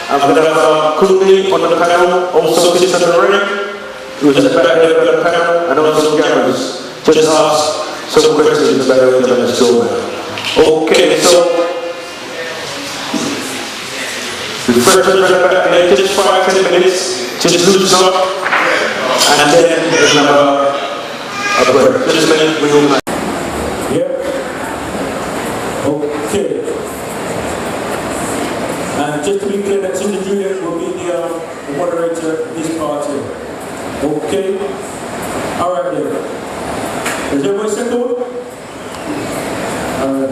I'm going to have Kundi on the panel, also Sister Lorraine, who is back there on the panel, and also cameras. Just ask some questions about the Lebanese Strawman. Okay, so the first one back there, just 5-10 minutes, just lose up, and then we're going to have a break. Just a minute, we all. Yeah. Okay. And just to be clear, that Sister Juliet will be the moderator of this party. Okay? Alright then. Is everybody settled? Alright.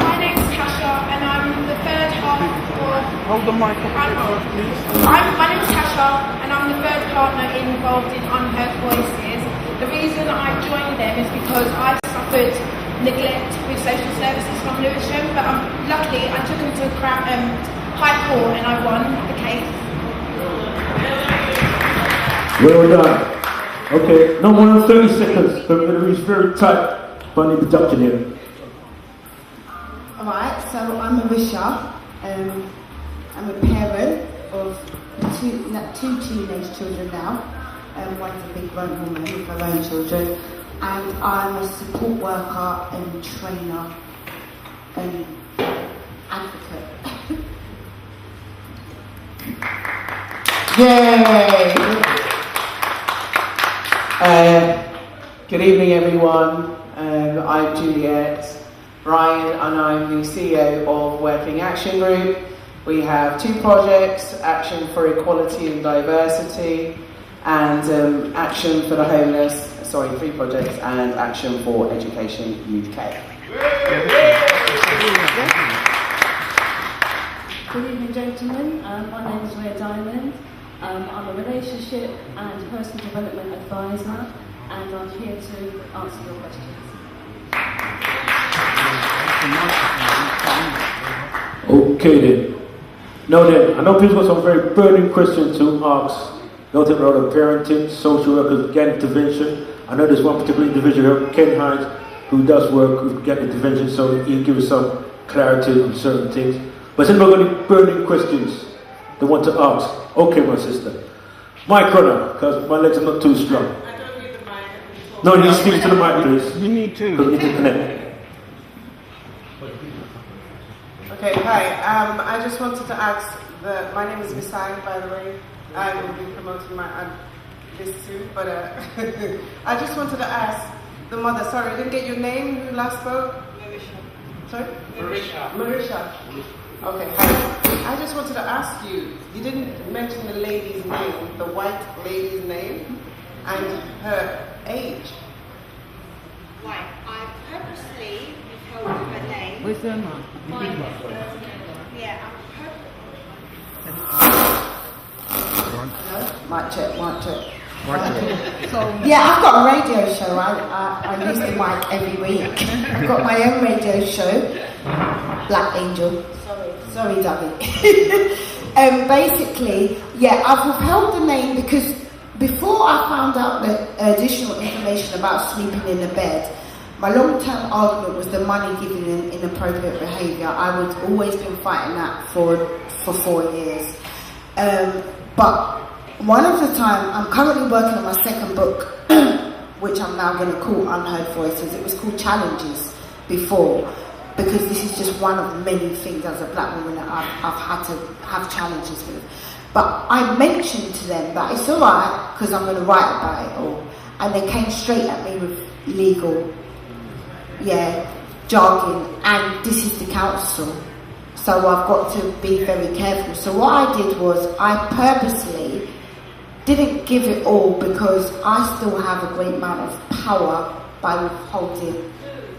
My name's Kasha and I'm the third half of... Hold the microphone first, please. My name's Kasha and I'm the third partner involved in Unheard Voices. The reason I joined them is because I suffered neglect with social services from Lewisham, but luckily I took them to High Court and I won the case. Well done. Okay, no more than 30 seconds. We're going to reach very tight funny production here. Alright, so I'm Arisha. I'm a parent of two teenage children now. One's a big grown woman with her own children, and I'm a support worker and trainer and advocate. Yay! Good evening, everyone. I'm Juliet Ryan, and I'm the CEO of Working Action Group. We have 2 projects: Action for Equality and Diversity, and Action for the Homeless. 3 projects, and Action for Education UK. Good evening, gentlemen. My name is Rhea Diamond. I'm a relationship and personal development advisor, and I'm here to answer your questions. Okay then. Now then, I know people got some very burning questions to ask. Nothing about parenting, social workers, gang intervention. I know there's one particular individual here, Ken Hines, who does work with gang intervention, so he'll give us some clarity on certain things. But has anybody got any burning questions they want to ask? Okay, my sister. Mic runner, because my legs are not too strong. I don't need the mic. No, you speak to the mic, please. You need to. Because we need to connect. Okay, hi. I just wanted to ask, my name is Visai, by the way. I will be promoting this soon, but I just wanted to ask the mother, sorry, I didn't get your name, who last spoke? Marisha. Sorry? Marisha. Okay, hi. I just wanted to ask you, you didn't mention the lady's name, the white lady's name, and her age. Right, I purposely withheld her name. Where's her mum? Yeah, Mic check. Yeah, I've got a radio show. I use the mic every week. I've got my own radio show, Black Angel. Sorry, David. Basically, yeah, I've withheld the name because before I found out the additional information about sleeping in the bed, my long-term argument was the money given in inappropriate behaviour. I would always been fighting that for 4 years. But one of the time, I'm currently working on my second book, which I'm now going to call Unheard Voices. It was called Challenges before, because this is just one of many things as a black woman that I've had to have challenges with. But I mentioned to them that it's alright, because I'm going to write about it all. And they came straight at me with legal, jargon, and this is the council. So I've got to be very careful. So what I did was I purposely didn't give it all because I still have a great amount of power by withholding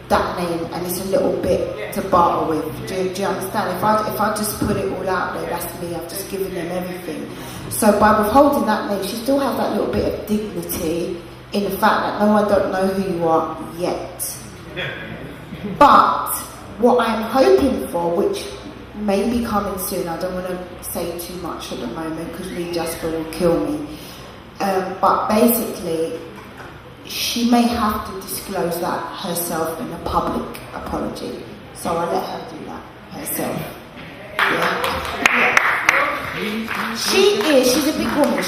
that name, and it's a little bit to barter with. Do you understand? If I just put it all out there, that's me. I've just given them everything. So by withholding that name, she still has that little bit of dignity in the fact that no, I don't know who you are yet. But what I'm hoping for, which may be coming soon, I don't want to say too much at the moment because Lee Jasper will kill me. but basically, she may have to disclose that herself in a public apology. So I let her do that herself. Yeah. She's a big woman.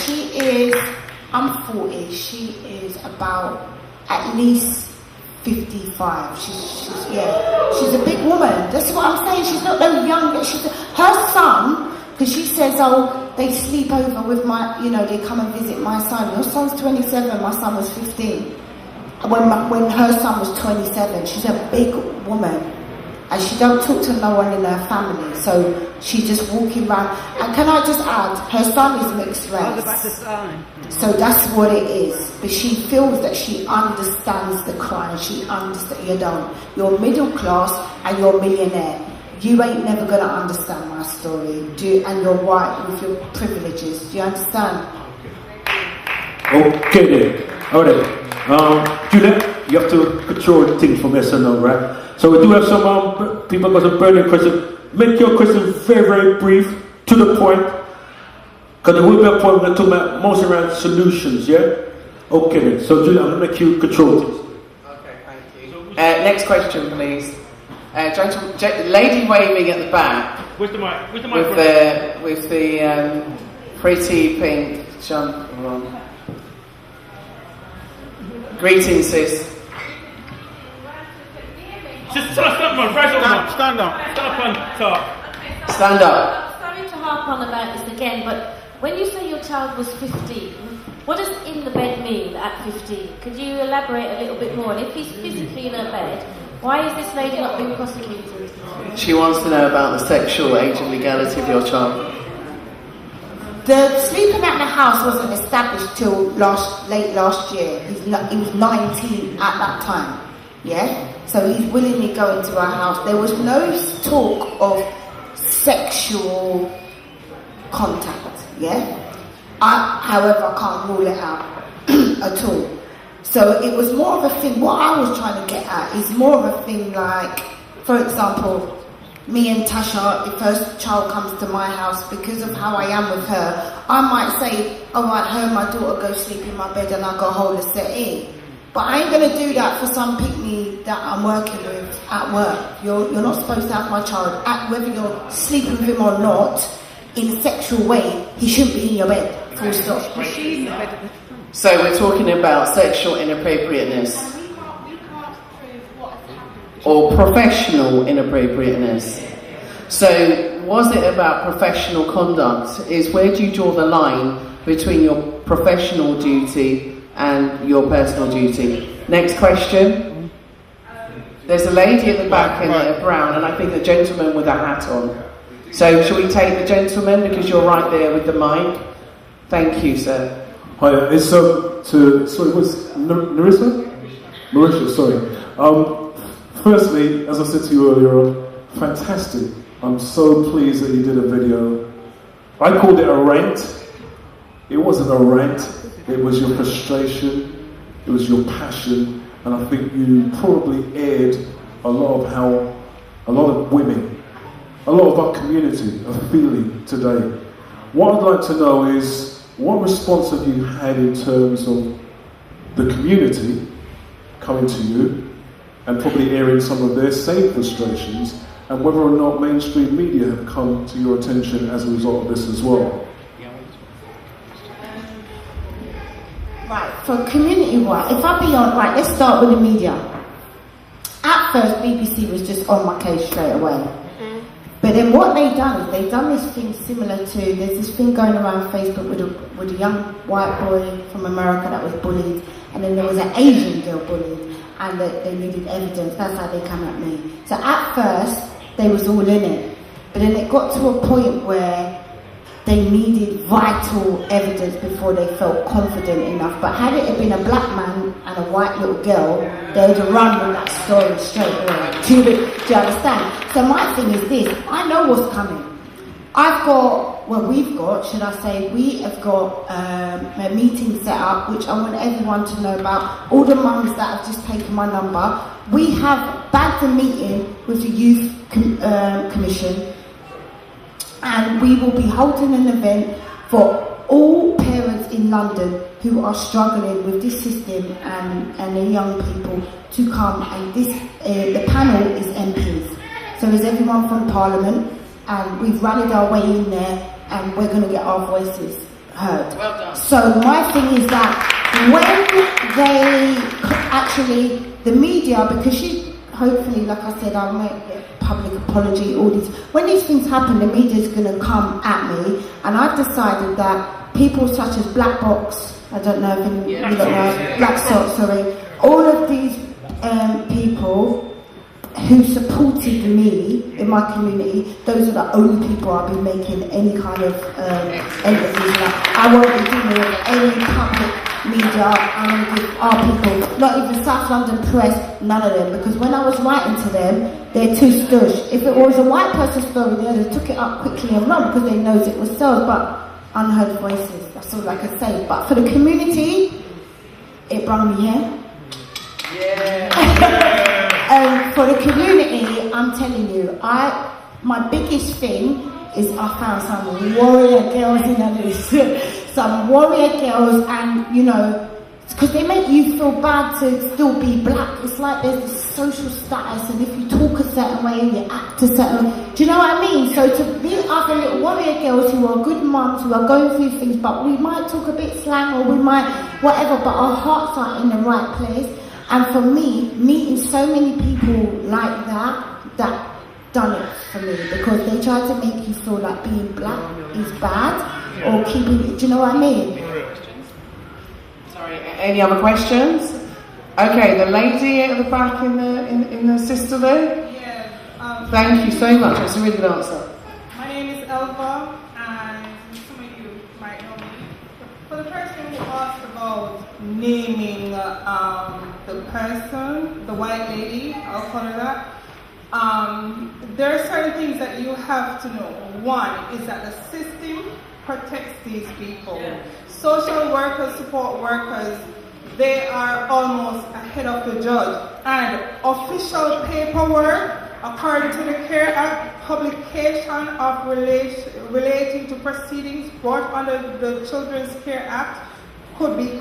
I'm 40, she is about at least 55. She's a big woman. That's what I'm saying. She's not no young. Her son, because she says, oh, they sleep over with my, they come and visit my son. Your son's 27, my son was 15. When her son was 27, she's a big woman. And she don't talk to no one in her family, so she's just walking around. And can I just add, her son is mixed race. So that's what it is. But she feels that she understands the crime. She understands. You don't. You're middle class and you're a millionaire. You ain't never gonna understand my story. And you're white with your privileges. Do you understand? Okay then. Alright. Juliet, you have to control things from yes and no, right? So we do have some people got some burning questions. Make your question very, very brief, to the point. Because there will be a point we're going to talk about most around solutions, yeah? Okay then. So Juliet, I'm going to make you control things. Okay, thank you. Next question, please. Lady waving at the back. Where's the mic? With the pretty pink jumper on. Greetings, sis. Just stand up, right on. Stand up. Stand up and talk. Stand up. Sorry to harp on about this again, but when you say your child was 15, what does in the bed mean at 15? Could you elaborate a little bit more? And if he's physically in a bed, why is this lady not being prosecuted? She wants to know about the sexual age and legality of your child. The sleeping at the house wasn't established till late last year. He was 19 at that time. Yeah? So he's willingly going to our house. There was no talk of sexual contact. Yeah? However, I can't rule it out at all. So it was more of a thing. What I was trying to get at is more of a thing like, for example, me and Tasha, if her child comes to my house, because of how I am with her, I might say, all right, her and my daughter go sleep in my bed and I go hold a settee. But I ain't going to do that for some picnic that I'm working with at work. You're not supposed to have my child, whether you're sleeping with him or not, in a sexual way, he shouldn't be in your bed, full stop. So we're talking about sexual inappropriateness. Or professional inappropriateness. So was it about professional conduct? Where do you draw the line between your professional duty and your personal duty? Next question. There's a lady at the back in a brown, and I think the gentleman with a hat on. So shall we take the gentleman because you're right there with the mic? Thank you, sir. Hi, it's Marisha, sorry. Firstly, as I said to you earlier on, fantastic. I'm so pleased that you did a video. I called it a rant. It wasn't a rant. It was your frustration. It was your passion. And I think you probably aired a lot of women, a lot of our community are feeling today. What I'd like to know is, what response have you had in terms of the community coming to you and probably airing some of their same frustrations, and whether or not mainstream media have come to your attention as a result of this as well? Right, for community-wise, if I be on, right, let's start with the media. At first, BBC was just on my case straight away. But then what they done is they done this thing similar to, there's this thing going around Facebook with a young white boy from America that was bullied, and then there was an Asian girl bullied, and they needed evidence. That's how they come at me. So at first, they was all in it. But then it got to a point where they needed vital evidence before they felt confident enough. But had it been a black man and a white little girl, they would have run with that story straight away. Do you understand? So my thing is this, I know what's coming. We have got a meeting set up, which I want everyone to know about. All the mums that have just taken my number. We have bagged a meeting with the Youth Commission, and we will be holding an event for all parents in London who are struggling with this system and the young people to come, and this the panel is MPs. So there's everyone from Parliament, and we've rallied our way in there, and we're going to get our voices heard. Well done. So my thing is that when they actually, the media, because hopefully, like I said, I'll make a public apology, all these, when these things happen, the media is going to come at me, and I've decided that people such as Black Box, I don't know if you don't know, Black Sock, sorry, all of these people who supported me in my community, those are the only people I'll be making any kind of emphasis on. I won't be dealing with any public media. I'm going to give our people, not even South London Press, none of them, because when I was writing to them, they're too stush. If it was a white person's story, they took it up quickly and run because they knows it was sold, but unheard voices, that's all I can say. But for the community, it brought me here. For the community, I'm telling you, my biggest thing is I found some warrior girls in this, some warrior girls, and you know, because they make you feel bad to still be black. It's like there's this social status, and if you talk a certain way and you act a certain way, do you know what I mean? So to meet other little warrior girls who are good mums, who are going through things, but we might talk a bit slang or we might whatever, but our hearts are in the right place. And for me, meeting so many people like that done it for me, because they try to make you feel like being black is bad or keeping it, do you know what I mean? Sorry, any other questions? Okay, the lady at the back in the sister there? Yeah. Thank you so much, that's a really good answer. My name is Elva, and some of you might know me. For the person who asked about naming the person, the white lady, I'll call her that, there are certain things that you have to know. One is that the system protects these people. Social workers, support workers, they are almost ahead of the judge. And official paperwork, according to the CARE Act, publication of relating to proceedings brought under the Children's Care Act could be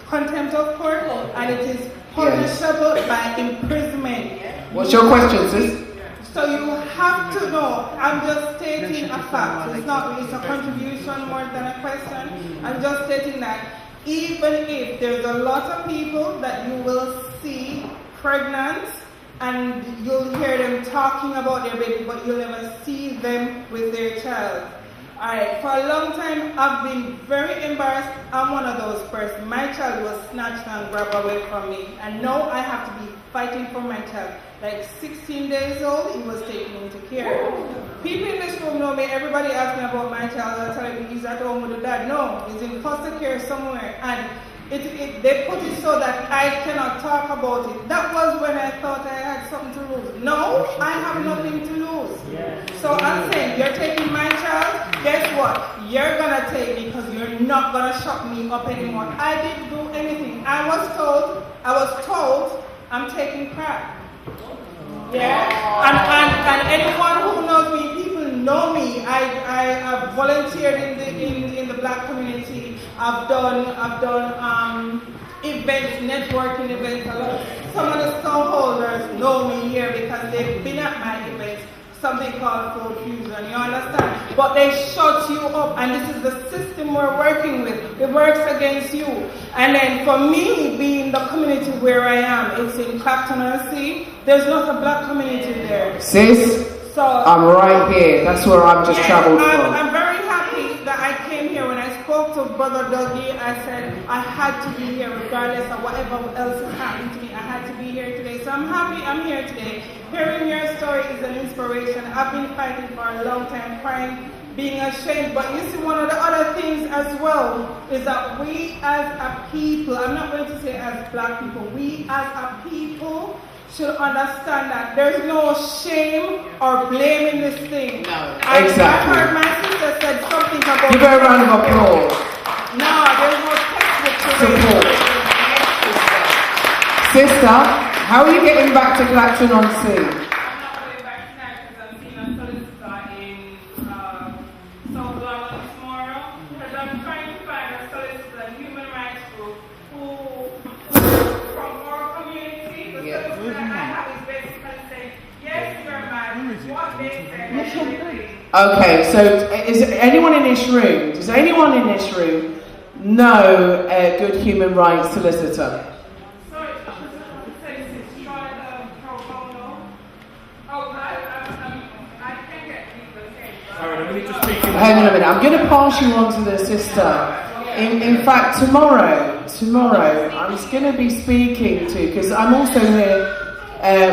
contempt of court, and it is punishable by imprisonment. What's your question, sis? So you have to know, I'm just stating a fact. It's a contribution more than a question. I'm just stating that even if there's a lot of people that you will see pregnant and you'll hear them talking about their baby, but you'll never see them with their child. Alright, for a long time I've been very embarrassed. I'm one of those persons. My child was snatched and grabbed away from me, and now I have to be fighting for my child. Like 16 days old, he was taken into care. People in this room know me. Everybody asks me about my child. I tell them he's at home with the dad. No, he's in foster care somewhere, and they put it so that I cannot talk about it. That was when I thought I had something to lose. No, I have nothing to lose. So I'm saying, you're taking my child, guess what? You're gonna take me, because you're not gonna shut me up anymore. I didn't do anything. I was told I'm taking crap. Yeah, and anyone who knows me, people know me. I have volunteered in the black community. I've done events, networking events. Some of the stockholders know me here because they've been at my events. Something called Food Fusion, you understand? But they shut you up, and this is the system we're working with. It works against you. And then for me, being the community where I am, it's in Clacton-on-Sea. There's not a black community there. Sis, so I'm right here. That's where I've just travelled from. I'm very happy that I came here. When I spoke to Brother Dougie, I said I had to be here regardless of whatever else is happening to me. I had to be here today. So I'm happy I'm here today. Hearing your story is an inspiration. I've been fighting for a long time, crying, being ashamed. But you see, one of the other things as well is that we as a people, I'm not going to say as black people, we as a people should understand that there's no shame or blame in this thing. No, exactly. I heard my sister said something about... Give her a round of applause. No, there's no textbook support. Sister, how are you getting back to Clacton-on-Sea? I'm Okay, so is anyone in this room, does anyone in this room know a good human rights solicitor? Hang on a minute, I'm going to pass you on to the sister. In fact, tomorrow, I'm going to be speaking to, because I'm also here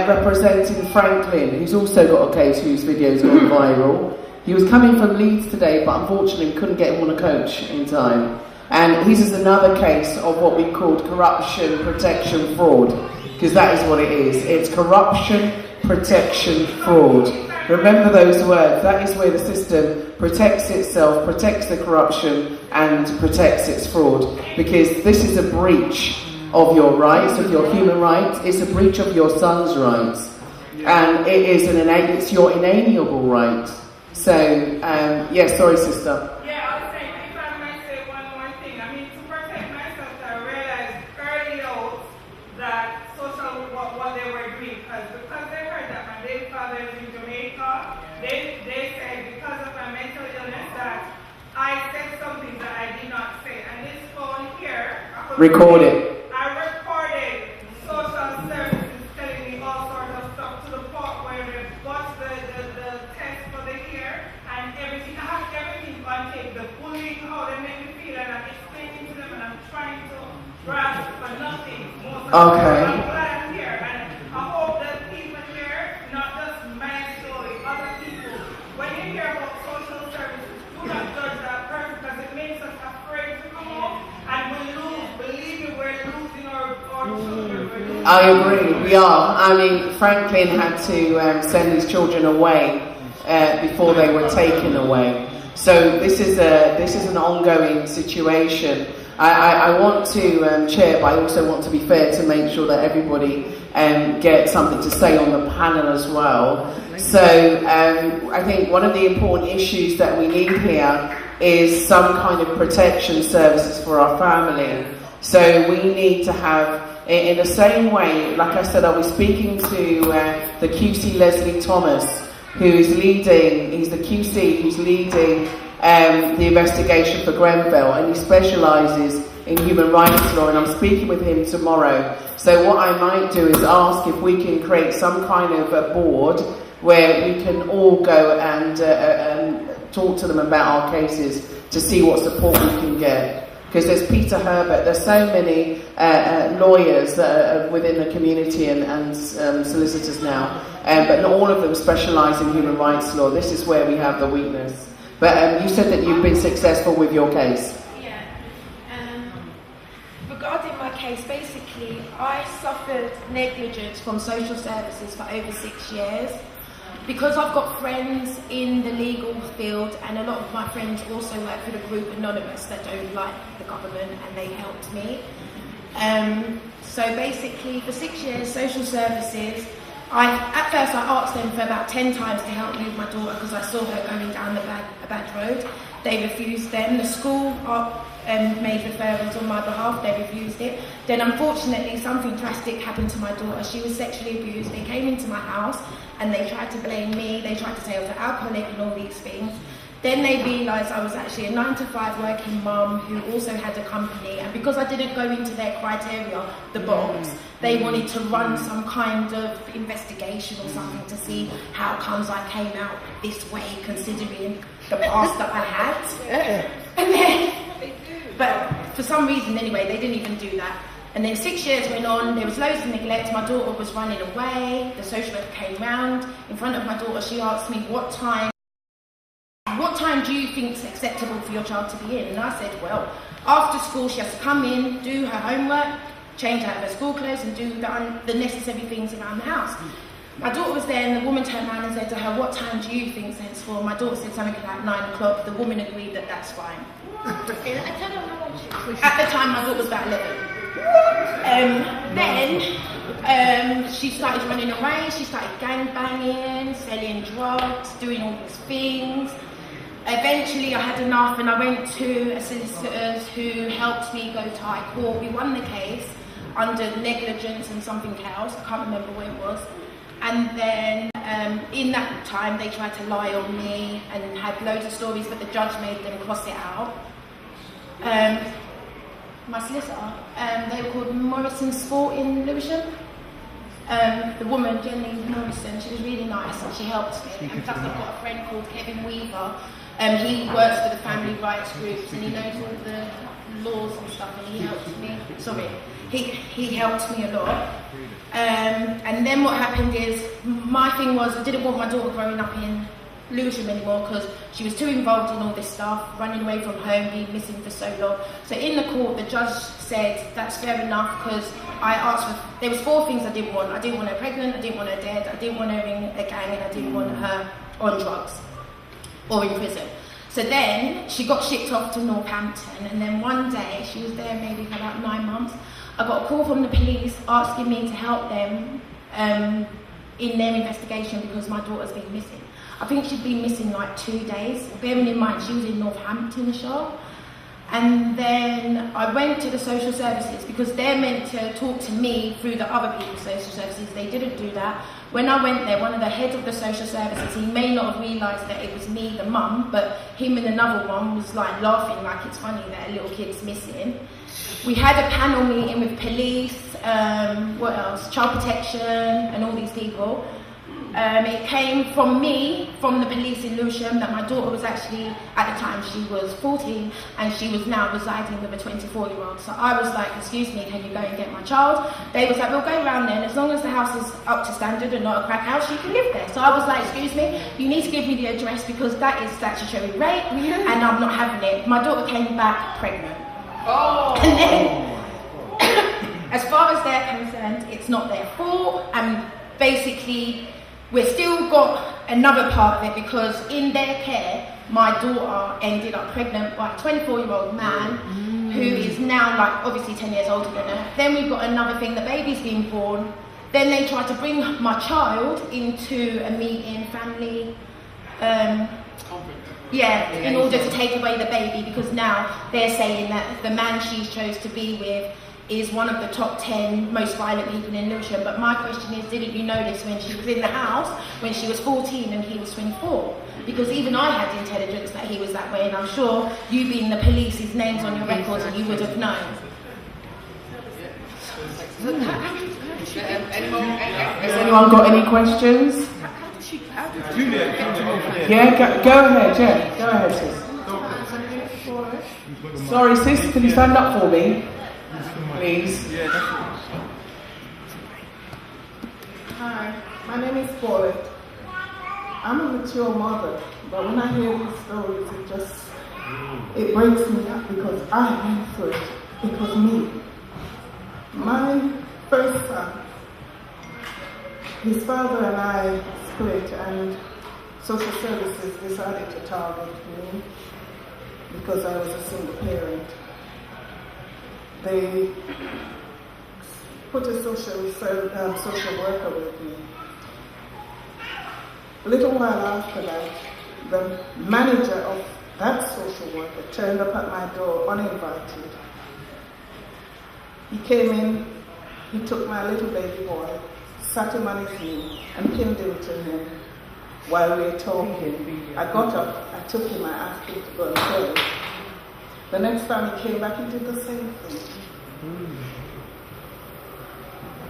representing Franklin, who's also got a case whose video's gone viral. He was coming from Leeds today, but unfortunately we couldn't get him on a coach in time. And his is another case of what we called corruption, protection, fraud, because that is what it is. It's corruption, protection, fraud. Remember those words. That is where the system protects itself, protects the corruption, and protects its fraud. Because this is a breach of your rights, of your human rights. It's a breach of your son's rights. And it is it's your inalienable right. So, yes, sorry, sister. Yeah, I was saying, if I might say one more thing. I mean, to protect myself, I realized early on that social, what they were doing, because they heard that my late father is in Jamaica, they said because of my mental illness that I said something that I did not say. And this phone here, Record it. I recorded social services telling me all sorts of stuff to the point where they got the test for the year and everything. I have everything on tape. The bullying, how they make me feel, and I'm explaining to them and I'm trying to grasp for nothing. Okay. I'm glad I'm here, and I hope that people here, not just my story, other people, when you hear about social services, do not judge that person because it makes us afraid to come up and we lose. Believe me, we're losing our children. I agree, we are. I mean, Franklin had to send his children away before they were taken away. So this is an ongoing situation. I want to chair, but I also want to be fair to make sure that everybody gets something to say on the panel as well. So I think one of the important issues that we need here is some kind of protection services for our family. So we need to have, in the same way, like I said, I was speaking to the QC Leslie Thomas, who's leading, he's the QC who's leading the investigation for Grenfell, and he specialises in human rights law, and I'm speaking with him tomorrow. So what I might do is ask if we can create some kind of a board where we can all go and talk to them about our cases to see what support we can get. Because there's Peter Herbert, there's so many lawyers that are within the community and solicitors now, but not all of them specialise in human rights law. This is where we have the weakness. But you said that you've been successful with your case. Yeah. Regarding my case, basically, I suffered negligence from social services for over 6 years. Because I've got friends in the legal field, and a lot of my friends also work for the group Anonymous that don't like the government, and they helped me. So basically, for 6 years, social services, at first I asked them for about 10 times to help me with my daughter because I saw her going down a bad road. They refused them. The school made referrals on my behalf. They refused it. Then unfortunately something drastic happened to my daughter. She was sexually abused. They came into my house and they tried to blame me. They tried to say I was an alcoholic and all these things. Then they realised I was actually a 9-to-5 working mum who also had a company, and because I didn't go into their criteria, the box, they wanted to run some kind of investigation or something to see how comes I came out this way considering the past that I had. And then, but for some reason anyway, they didn't even do that. And then 6 years went on, there was loads of neglect, my daughter was running away, the social worker came round, in front of my daughter she asked me what time do you think is acceptable for your child to be in? And I said, well, after school she has to come in, do her homework, change out of her school clothes and do the necessary things around the house. My daughter was there and the woman turned around and said to her, what time do you think is for? My daughter said something like 9 o'clock. The woman agreed that that's fine. At the time my daughter was about 11. Then she started running away, she started gangbanging, selling drugs, doing all these things. Eventually I had enough and I went to a solicitor who helped me go to High Court. We won the case under negligence and something else, I can't remember what it was. And then In that time, they tried to lie on me and had loads of stories, but the judge made them cross it out. My solicitor, they were called Morrison Sport in Lewisham. The woman, Jenny Morrison, she was really nice and she helped me. And plus I've got a friend called Kevin Weaver. He works for the family rights groups and he knows all the laws and stuff, and he helped me. Sorry, he helped me a lot. And then what happened is, my thing was I didn't want my daughter growing up in Lewisham anymore because she was too involved in all this stuff, running away from home, being missing for so long. So in the court, the judge said that's fair enough, because I asked for, there was 4 things I didn't want. I didn't want her pregnant, I didn't want her dead, I didn't want her in a gang, and I didn't want her on drugs or in prison. So then she got shipped off to Northampton, and then one day, she was there maybe for about 9 months, I got a call from the police asking me to help them in their investigation because my daughter's been missing. I think she'd been missing like 2 days, bearing in mind she was in Northamptonshire. And then I went to the social services because they're meant to talk to me through the other people's social services. They didn't do that. When I went there, one of the heads of the social services, he may not have realised that it was me, the mum, but him and another one was like laughing like it's funny that a little kid's missing. We had a panel meeting with police, what else, child protection and all these people. It came from me, from the police in Lewisham, that my daughter was actually, at the time she was 14 and she was now residing with a 24-year-old. So I was like, excuse me, can you go and get my child? They was like, we'll go around there, and as long as the house is up to standard and not a crack house, you can live there. So I was like, excuse me, you need to give me the address because that is statutory rape and I'm not having it. My daughter came back pregnant. Oh. And then, as far as they're concerned, it's not their fault, and basically, we've still got another part of it because in their care, my daughter ended up pregnant by a 24-year-old man who is now like obviously 10 years older than her. Then we've got another thing, the baby's been born. Then they tried to bring my child into a meeting, family, in order to take away the baby because now they're saying that the man she chose to be with is one of the top 10 most violent people in Lewisham. But my question is, didn't you notice when she was in the house, when she was 14 and he was 24? Because even I had intelligence that he was that way, and I'm sure you being the police, his name's on your records and you would have known. Has anyone got any questions? Yeah, go ahead, yeah. Go ahead, sis. Sorry, sis, can you stand up for me? Please. Hi, my name is Paulette. I'm a mature mother, but when I hear these stories, it breaks me up because I went through it. It was me. My first son, his father and I split, and social services decided to target me because I was a single parent. They put a social worker with me. A little while after that, the manager of that social worker turned up at my door uninvited. He came in, he took my little baby boy, sat him on his knee and pinned him to him while we were talking. I got up, I took him, I asked him to go and play. The next time he came back, he did the same thing.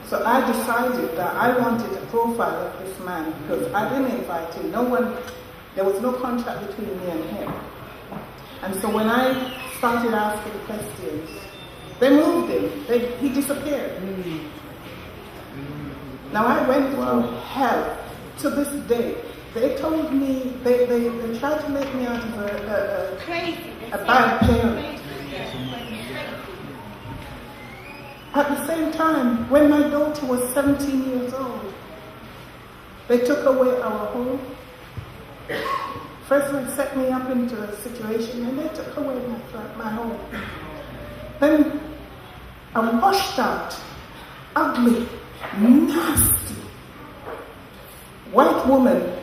So I decided that I wanted a profile of this man because I didn't invite him. There was no contract between me and him. And so when I started asking questions, they moved him. He disappeared. Now I went through hell to this day. They told me, they tried to make me out of a bad parent. At the same time, when my daughter was 17 years old, they took away our home. First they set me up into a situation and they took away my home. Then a washed out, ugly, nasty white woman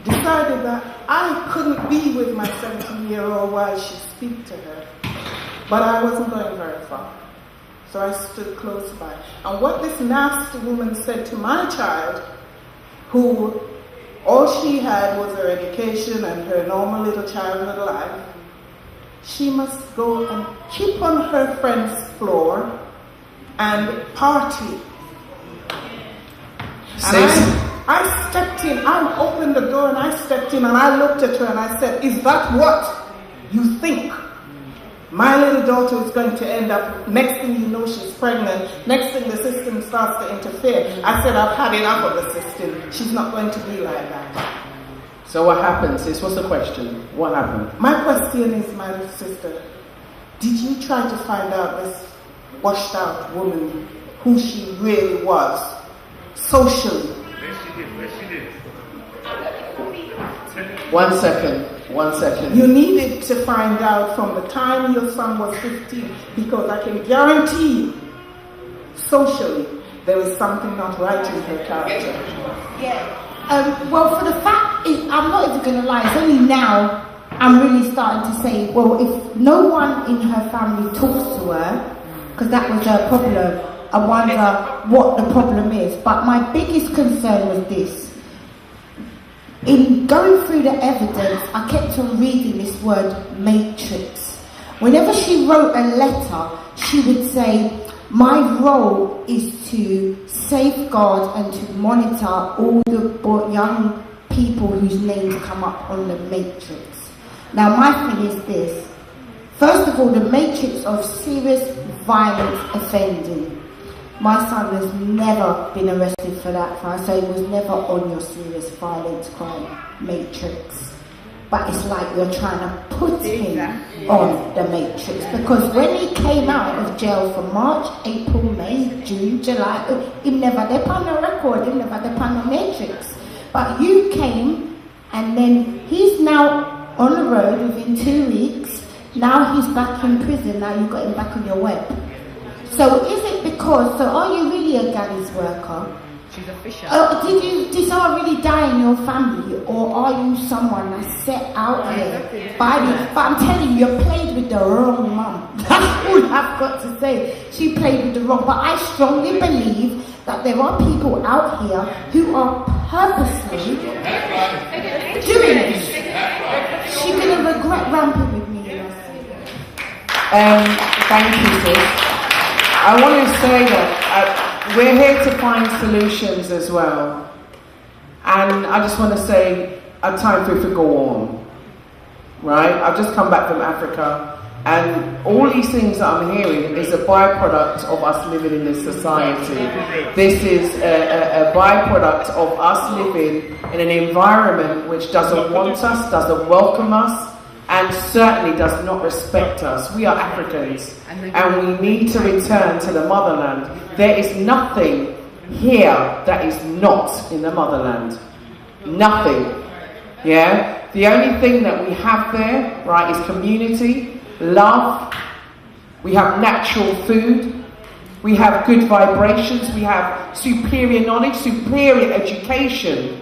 decided that I couldn't be with my 17-year-old while she speak to her. But I wasn't going very far. So I stood close by. And what this nasty woman said to my child, who all she had was her education and her normal little childhood life, she must go and keep on her friend's floor and party. And I stepped in, I opened the door and I stepped in and I looked at her and I said, is that what you think my little daughter is going to end up? Next thing you know, she's pregnant. Next thing, the system starts to interfere. I said, I've had enough of the system. She's not going to be like that. So what happens is, what's the question? What happened? My question is, my sister, did you try to find out this washed out woman, who she really was, socially? One second. You needed to find out from the time your son was 15, because I can guarantee you, socially, there is something not right in her character. Yeah. Well, for the fact, I'm not even going to lie, it's only now I'm really starting to say, well, if no one in her family talks to her, because that was her problem, I wonder what the problem is. But my biggest concern was this. In going through the evidence, I kept on reading this word matrix. Whenever she wrote a letter, she would say, my role is to safeguard and to monitor all the young people whose names come up on the matrix. Now my thing is this. First of all, the matrix of serious violent offending. My son has never been arrested for that, so he was never on your serious violent crime matrix. But it's like you're trying to put him on the matrix, because when he came out of jail for March, April, May, June, July, he never did on the record, he never did on the matrix. But you came, and then he's now on the road within 2 weeks. Now he's back in prison. Now you've got him back on your web. So is it because, so are you really a Galley's worker? She's a fisher. Did someone really die in your family, or are you someone that's set out here by the, but I'm telling you, you played with the wrong mum. That's all I've got to say. She played with the wrong, but I strongly believe that there are people out here who are purposely doing this. She's going to regret ramping with me. Thank you, sis. I want to say that we're here to find solutions as well. And I just want to say, a time for it to go on. Right? I've just come back from Africa, and all these things that I'm hearing is a byproduct of us living in this society. This is a byproduct of us living in an environment which doesn't want us, doesn't welcome us, and certainly does not respect us. We are Africans, and we need to return to the motherland. There is nothing here that is not in the motherland. Nothing. Yeah? The only thing that we have there, right, is community, love. We have natural food. We have good vibrations. We have superior knowledge, superior education.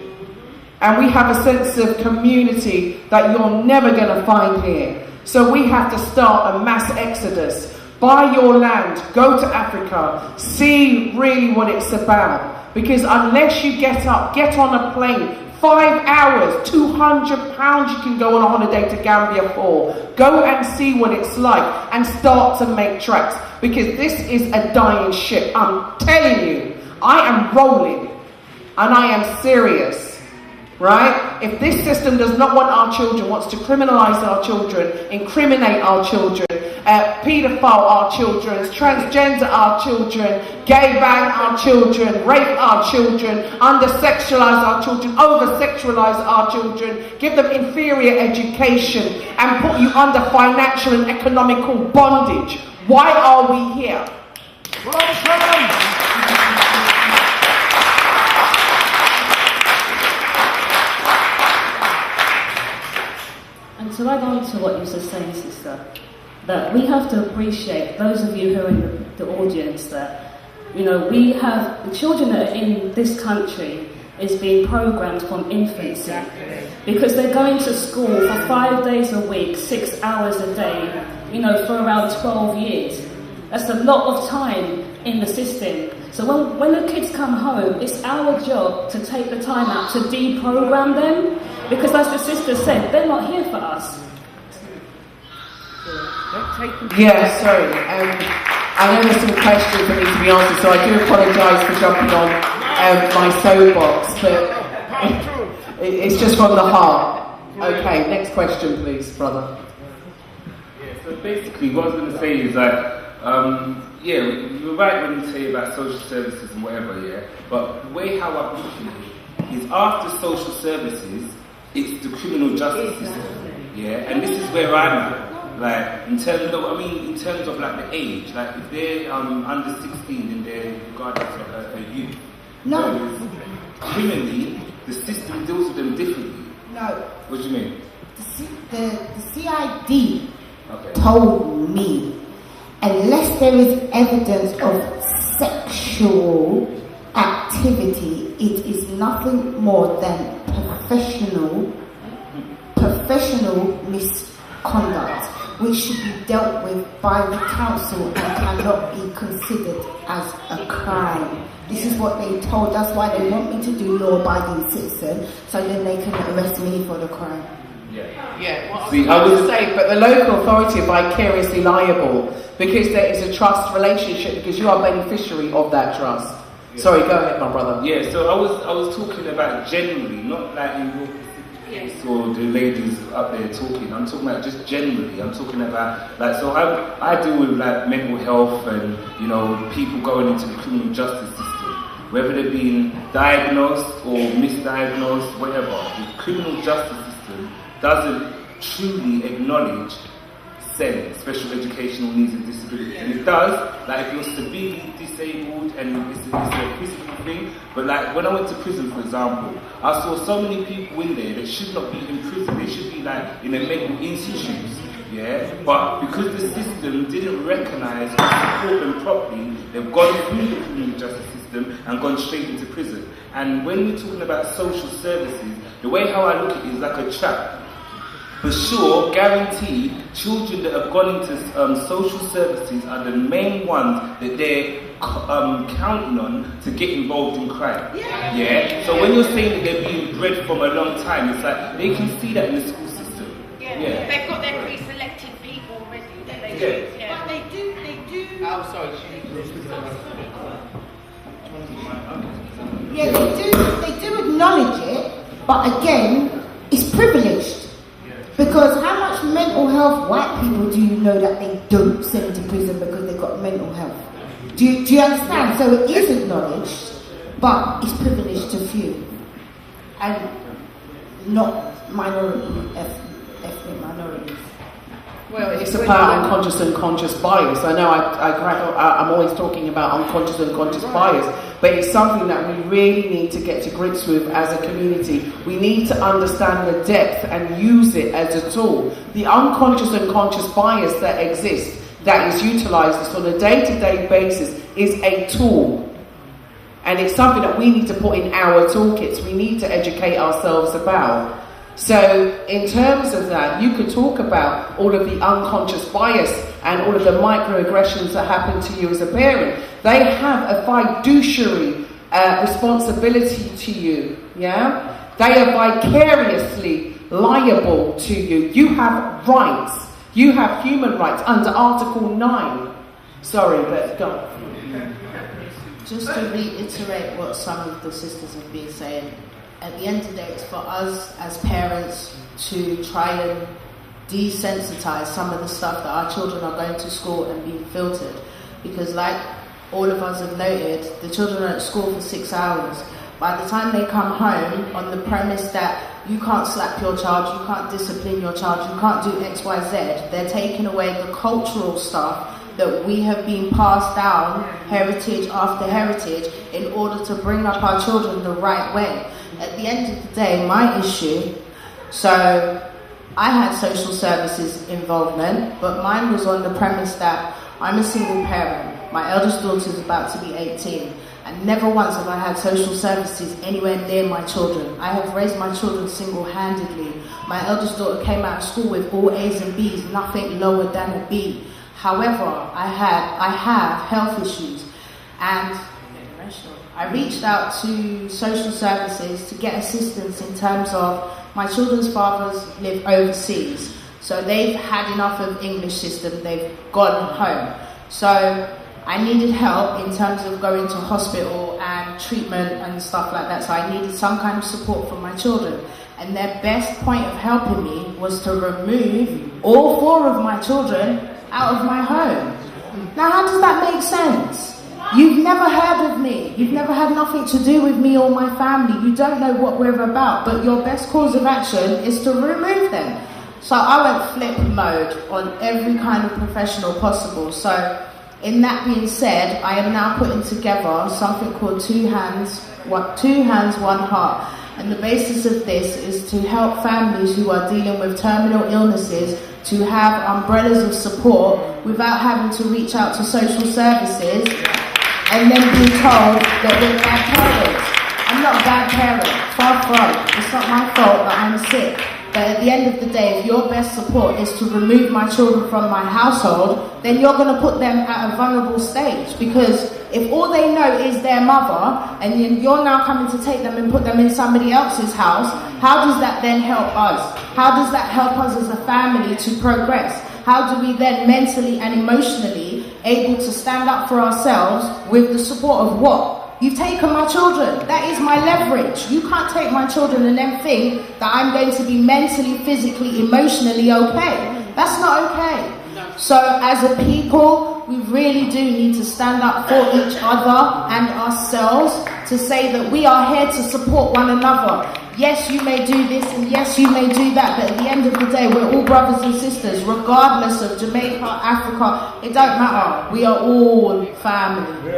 And we have a sense of community that you're never going to find here. So we have to start a mass exodus. Buy your land, go to Africa, see really what it's about. Because unless you get up, get on a plane, 5 hours, £200 you can go on a holiday to Gambia for. Go and see what it's like and start to make tracks. Because this is a dying ship. I'm telling you, I am rolling and I am serious. Right? If this system does not want our children, wants to criminalise our children, incriminate our children, paedophile our children, transgender our children, gay bang our children, rape our children, under-sexualise our children, over-sexualise our children, give them inferior education and put you under financial and economical bondage. Why are we here? And to add on to what you were saying, sister, that we have to appreciate, those of you who are in the audience, that, you know, we have, the children that are in this country is being programmed from infancy. Because they're going to school for 5 days a week, 6 hours a day, you know, for around 12 years. That's a lot of time. in the system. So when the kids come home, it's our job to take the time out to deprogram them, because as the sister said, they're not here for us. Yeah, sorry. I know there's some questions that need to be answered, so I do apologise for jumping on my soapbox, but it's just from the heart. Okay, next question, please, brother. Yeah, so basically, what I was going to say is that, yeah, you're right when you say about social services and whatever, yeah, but the way how I'm looking at it is after social services, it's the criminal justice system, yeah, and this is where I'm at. Like, in terms of like the age, like if they're under 16, then they're regarded as a youth. No. Criminally, the system deals with them differently. No. What do you mean? The CID told me, unless there is evidence of sexual activity, it is nothing more than professional misconduct, which should be dealt with by the council and cannot be considered as a crime. This is what they told. That's why they want me to do law-abiding citizen, so then they can arrest me for the crime. Yeah, what I was going to say, but the local authority are vicariously liable because there is a trust relationship, because you are beneficiary of that trust. Yeah. Sorry, go ahead, my brother. Yeah, so I was talking about generally, not like in your case or the ladies up there talking. I'm talking about just generally. I'm talking about like, so I deal with like mental health and, you know, people going into the criminal justice system, whether they're being diagnosed or misdiagnosed, whatever. The criminal justice system doesn't truly acknowledge SEND, special educational needs and disabilities. And it does, like if you're severely disabled and it's a physical thing, but like when I went to prison, for example, I saw so many people in there that should not be in prison. They should be like in a mental institute, yeah? But because the system didn't recognise or support them properly, they've gone through the criminal justice system and gone straight into prison. And when we're talking about social services, the way how I look at it is like a trap. For sure, guaranteed, children that have gone into social services are the main ones that they're counting on to get involved in crime. Yeah? So when you're saying that they're being bred from a long time, it's like they can see that in the school system. Yeah. They've got their pre-selected people already that they use. Yeah. But they do. Oh, sorry. Yeah, they do acknowledge it, but again, it's privileged. Because how much mental health white people do you know that they don't send to prison because they've got mental health? Do you understand? So it is acknowledged, but it's privileged to few. And not ethnic minorities. Well, it's about unconscious and conscious bias. I know I'm always talking about unconscious and conscious bias, but it's something that we really need to get to grips with as a community. We need to understand the depth and use it as a tool. The unconscious and conscious bias that exists, that is utilised on a day-to-day basis, is a tool. And it's something that we need to put in our toolkits. We need to educate ourselves about. So in terms of that, you could talk about all of the unconscious bias and all of the microaggressions that happen to you as a parent. They have a fiduciary responsibility to you, yeah? They are vicariously liable to you. You have rights. You have human rights under Article 9. Sorry, but go. Just to reiterate what some of the sisters have been saying, at the end of the day, it's for us as parents to try and desensitize some of the stuff that our children are going to school and being filtered. Because like all of us have noted, the children are at school for 6 hours. By the time they come home, on the premise that you can't slap your child, you can't discipline your child, you can't do X, Y, Z, they're taking away the cultural stuff that we have been passed down, heritage after heritage, in order to bring up our children the right way. At the end of the day, my issue, so I had social services involvement, but mine was on the premise that I'm a single parent. My eldest daughter is about to be 18, and never once have I had social services anywhere near my children. I have raised my children single-handedly. My eldest daughter came out of school with all A's and B's, nothing lower than a B. However, I have health issues. and I reached out to social services to get assistance in terms of my children's fathers live overseas. So they've had enough of English system, they've gone home. So I needed help in terms of going to hospital and treatment and stuff like that. So I needed some kind of support from my children. And their best point of helping me was to remove all 4 of my children out of my home. Now, how does that make sense? You've never heard of me. You've never had nothing to do with me or my family. You don't know what we're about, but your best course of action is to remove them. So I went flip mode on every kind of professional possible. So in that being said, I am now putting together something called Two Hands, One Heart. And the basis of this is to help families who are dealing with terminal illnesses to have umbrellas of support without having to reach out to social services and then be told that we're bad parents. I'm not a bad parent, far from. It's not my fault that I'm sick. But at the end of the day, if your best support is to remove my children from my household, then you're going to put them at a vulnerable stage. Because if all they know is their mother, and then you're now coming to take them and put them in somebody else's house, how does that then help us? How does that help us as a family to progress? How do we then mentally and emotionally able to stand up for ourselves with the support of what? You've taken my children. That is my leverage. You can't take my children and then think that I'm going to be mentally, physically, emotionally okay. That's not okay. So as a people, we really do need to stand up for each other and ourselves to say that we are here to support one another. Yes, you may do this and yes, you may do that, but at the end of the day, we're all brothers and sisters, regardless of Jamaica, Africa, it don't matter. We are all family.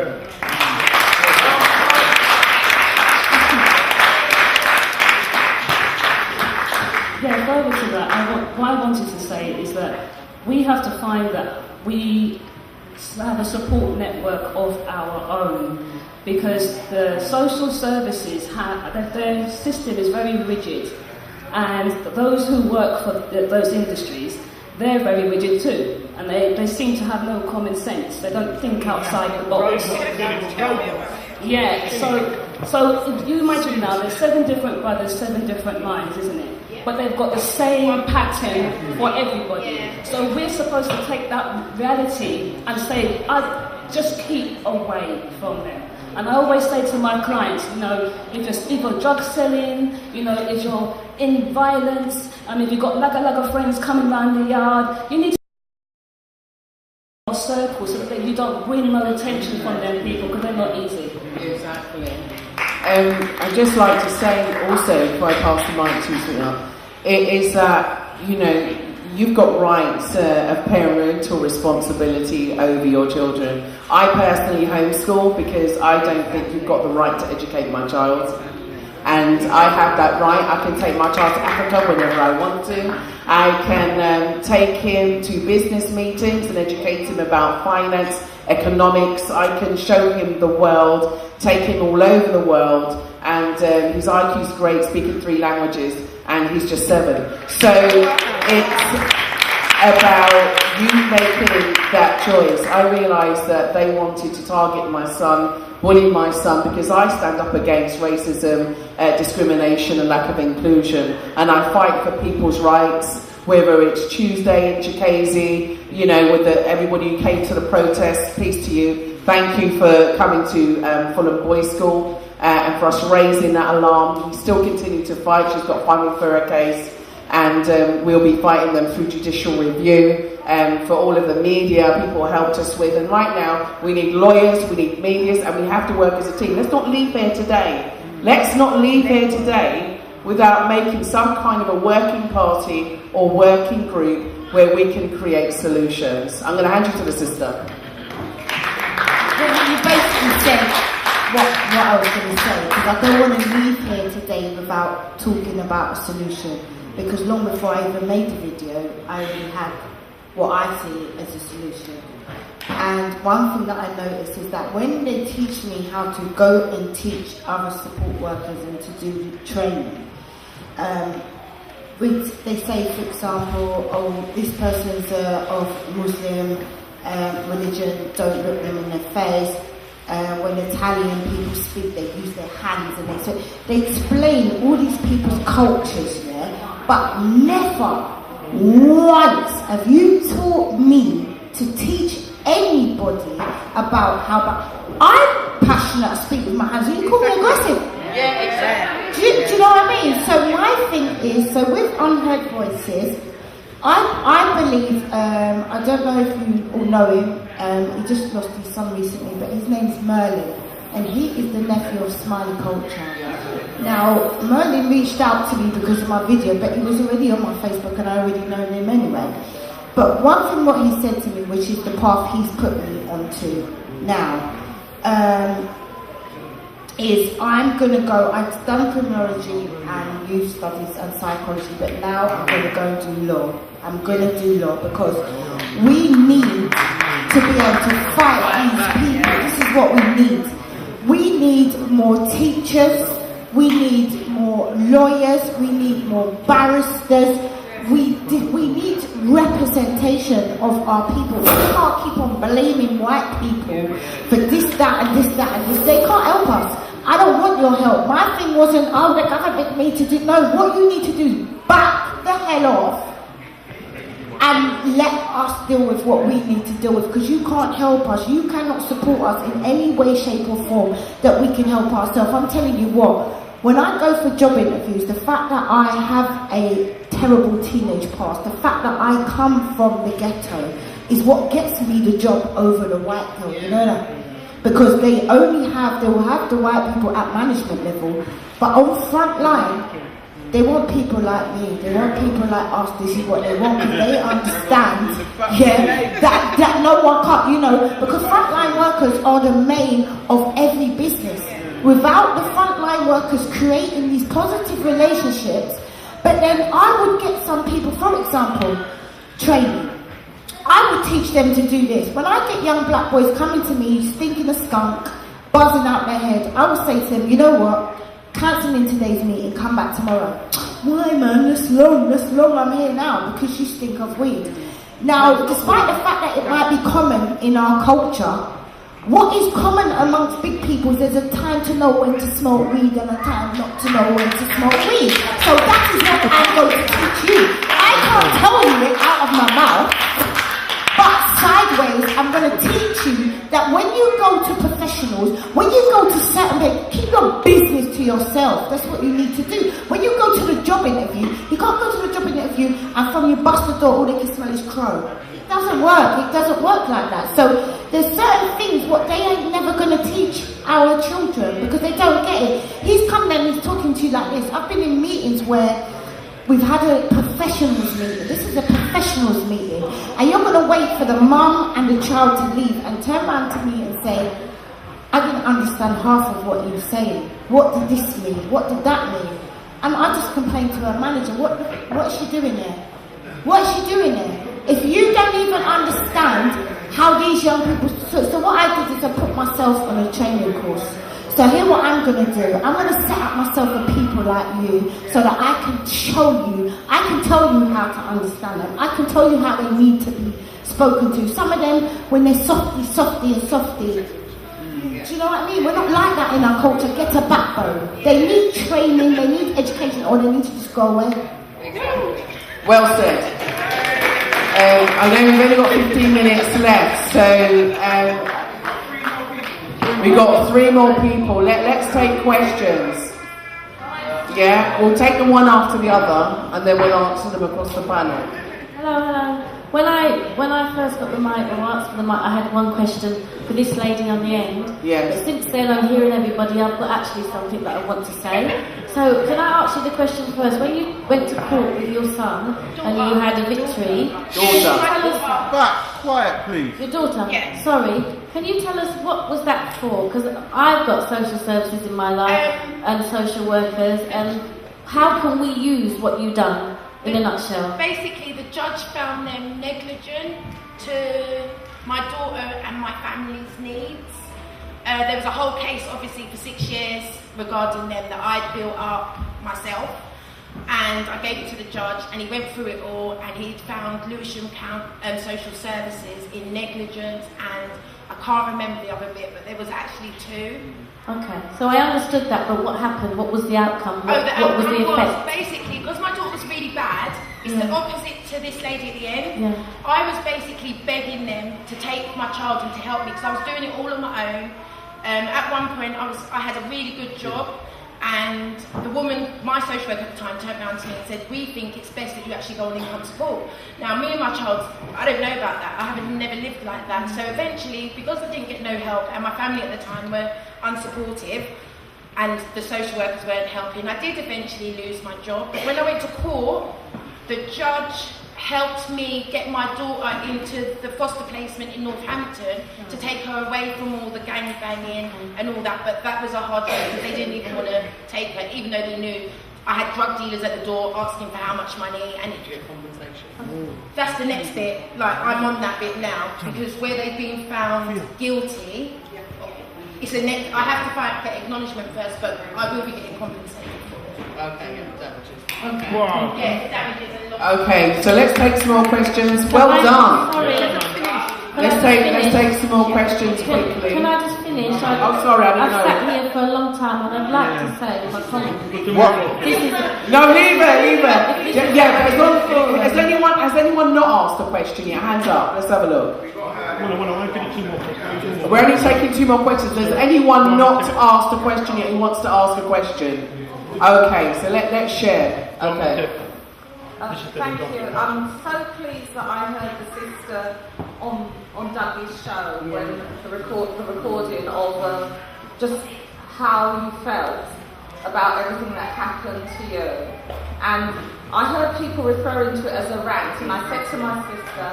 Yeah, further to that, what I wanted to say is that we have to find that we have a support network of our own, because the social services their system is very rigid, and those who work for those industries, they're very rigid too, and they seem to have no common sense. They don't think outside the box. Yeah, so if you imagine now, there's 7 different brothers, 7 different minds, isn't it? But they've got the same pattern for everybody. So we're supposed to take that reality and say, just keep away from them. And I always say to my clients, if you're drug selling, if you're in violence, and if you've got laga friends coming around the yard, you need to a circle so that you don't win no attention from them people, because they're not easy. Exactly. I'd just like to say also, before I pass the mic to Sweetheart, it is that, you've got rights of parental responsibility over your children. I personally homeschool because I don't think you've got the right to educate my child. And I have that right. I can take my child to Africa whenever I want to. I can take him to business meetings and educate him about finance, economics. I can show him the world, take him all over the world. And his IQ's great, speaking 3 languages, and he's just 7. So it's about you making that choice. I realised that they wanted to target my son, bully my son, because I stand up against racism, discrimination and lack of inclusion, and I fight for people's rights, whether it's Tuesday in Chikazi, with everybody who came to the protest. Peace to you. Thank you for coming to Fulham Boys School and for us raising that alarm. We still continue to fight. She's got funding for her case, and we'll be fighting them through judicial review. For all of the media, people helped us with. And right now, we need lawyers, we need medias, and we have to work as a team. Let's not leave here today. Let's not leave here today without making some kind of a working party or working group where we can create solutions. I'm going to hand you to the sister. Well, you basically said what I was going to say, because I don't want to leave here today without talking about a solution, because long before I even made the video, I already had what I see as a solution. And one thing that I noticed is that when they teach me how to go and teach other support workers and to do training, they say, for example, this person's of Muslim religion, don't look them in the face. when Italian people speak, they use their hands, and they explain all these people's cultures, yeah. But never once have you taught me to teach anybody about how. I'm passionate. I speak with my hands. You call me aggressive. Yeah, exactly. Do you know what I mean? So my thing is, so with Unheard Voices, I believe, I don't know if you all know him, he just lost his son recently, but his name's Merlin, and he is the nephew of Smiley Culture. Now, Merlin reached out to me because of my video, but he was already on my Facebook and I already know him anyway. But one thing what he said to me, which is the path he's put me onto now, is I'm going to go, I've done criminology and youth studies and psychology, but now I'm going to go and do law. I'm going to do law because we need to be able to fight these people. This is what we need. We need more teachers, we need more lawyers, we need more barristers, we need representation of our people. We can't keep on blaming white people for this, that and this, that and this. They can't help us. I don't want your help. My thing wasn't, oh, the government needs to do. No, what you need to do is back the hell off and let us deal with what we need to deal with, because you can't help us. You cannot support us in any way, shape or form that we can help ourselves. I'm telling you what, when I go for job interviews, the fact that I have a terrible teenage past, the fact that I come from the ghetto is what gets me the job over the white girl, you know that? Because they will have the white people at management level, but on front line, they want people like me, they want people like us. This is what they want, because they understand, that no one can't, you know, because frontline workers are the main of every business. Without the frontline workers creating these positive relationships, but then I would get some people, for example, training. I would teach them to do this. When I get young black boys coming to me, stinking a skunk, buzzing out their head, I would say to them, you know what? Cancel in today's meeting, come back tomorrow. Why, man? That's long, I'm here now because you stink of weed. Now, despite the fact that it might be common in our culture, what is common amongst big people is there's a time to know when to smoke weed and a time not to know when to smoke weed. So that is what I'm going to teach you. I can't tell you it out of my mouth, but sideways, I'm going to teach you that when you go to professionals, when you go to certain people, keep your business to yourself. That's what you need to do. When you go to the job interview, you can't go to the job interview and from you bust the door, all they can smell is crow. It doesn't work. It doesn't work like that. So there's certain things what they ain't never going to teach our children because they don't get it. He's come there and he's talking to you like this. I've been in meetings where we've had a professionals meeting. This is a professionals meeting. And you're going to wait for the mum and the child to leave and turn around to me and say, I didn't understand half of what you were saying. What did this mean? What did that mean? And I just complained to her manager, what's she doing there? What's she doing there? If you don't even understand how these young people... So what I did is I put myself on a training course. So here what I'm going to do, I'm going to set up myself with people like you so that I can show you, I can tell you how to understand them. I can tell you how they need to be spoken to. Some of them, when they're softy, do you know what I mean? We're not like that in our culture. Get a backbone. They need training, they need education, or they need to just go away. Well said. I know we've only got 15 minutes left, so we've got 3 more people. Let's take questions. Yeah, we'll take them one after the other, and then we'll answer them across the panel. Hello. When I first got the mic or asked for the mic, I had one question for this lady on the end. Yes. But since then, I'm hearing everybody. I've got actually something that I want to say. So, can I ask you the question first? When you went to court with your son and you had a victory, Quiet, please. Your daughter? Yes. Sorry. Can you tell us what was that for? Because I've got social services in my life and social workers, and how can we use what you've done in a nutshell? Basically, the judge found them negligent to my daughter and my family's needs. There was a whole case, obviously, for 6 years regarding them that I'd built up myself. And I gave it to the judge, and he went through it all, and he'd found Lewisham Social Services in negligence, and I can't remember the other bit, but there was actually 2. Okay, so I understood that, but what happened? What was the outcome? What was the effect? Basically, because my daughter was really bad, it's the opposite to this lady at the end. Yeah. I was basically begging them to take my child and to help me, because I was doing it all on my own. At one point, I had a really good job, and the woman, my social worker at the time, turned around to me and said, "We think it's best that you actually go on income support." Now, me and my child, I don't know about that. I haven't never lived like that. So eventually, because I didn't get no help, and my family at the time were unsupportive, and the social workers weren't helping, I did eventually lose my job. But when I went to court, the judge helped me get my daughter into the foster placement in Northampton to take her away from all the gang banging and all that, but that was a hard job because they didn't even want to take her, even though they knew I had drug dealers at the door asking for how much money, and that's the next bit. Like, I'm on that bit now, because where they've been found guilty, it's a next. I have to get acknowledgement first, but I will be getting compensated for it. Okay, yeah, damages. Okay. Wow. Yeah, damages and loss. Okay, so let's take some more questions. Well done. Let's take some more questions quickly. Can I just finish? I'm sorry, I didn't know. I've sat here for a long time, and I'd like to say my comment. No, leave it. Yeah, but as long, has anyone not asked a question yet? Hands up. Let's have a look. We're only taking 2 more questions. Has anyone not asked a question yet who wants to ask a question? Okay, so let's share. Okay. Thank you. I'm so pleased that I heard the sister on Dougie's show when the recording of just how you felt about everything that happened to you. And I heard people referring to it as a rant, and I said to my sister,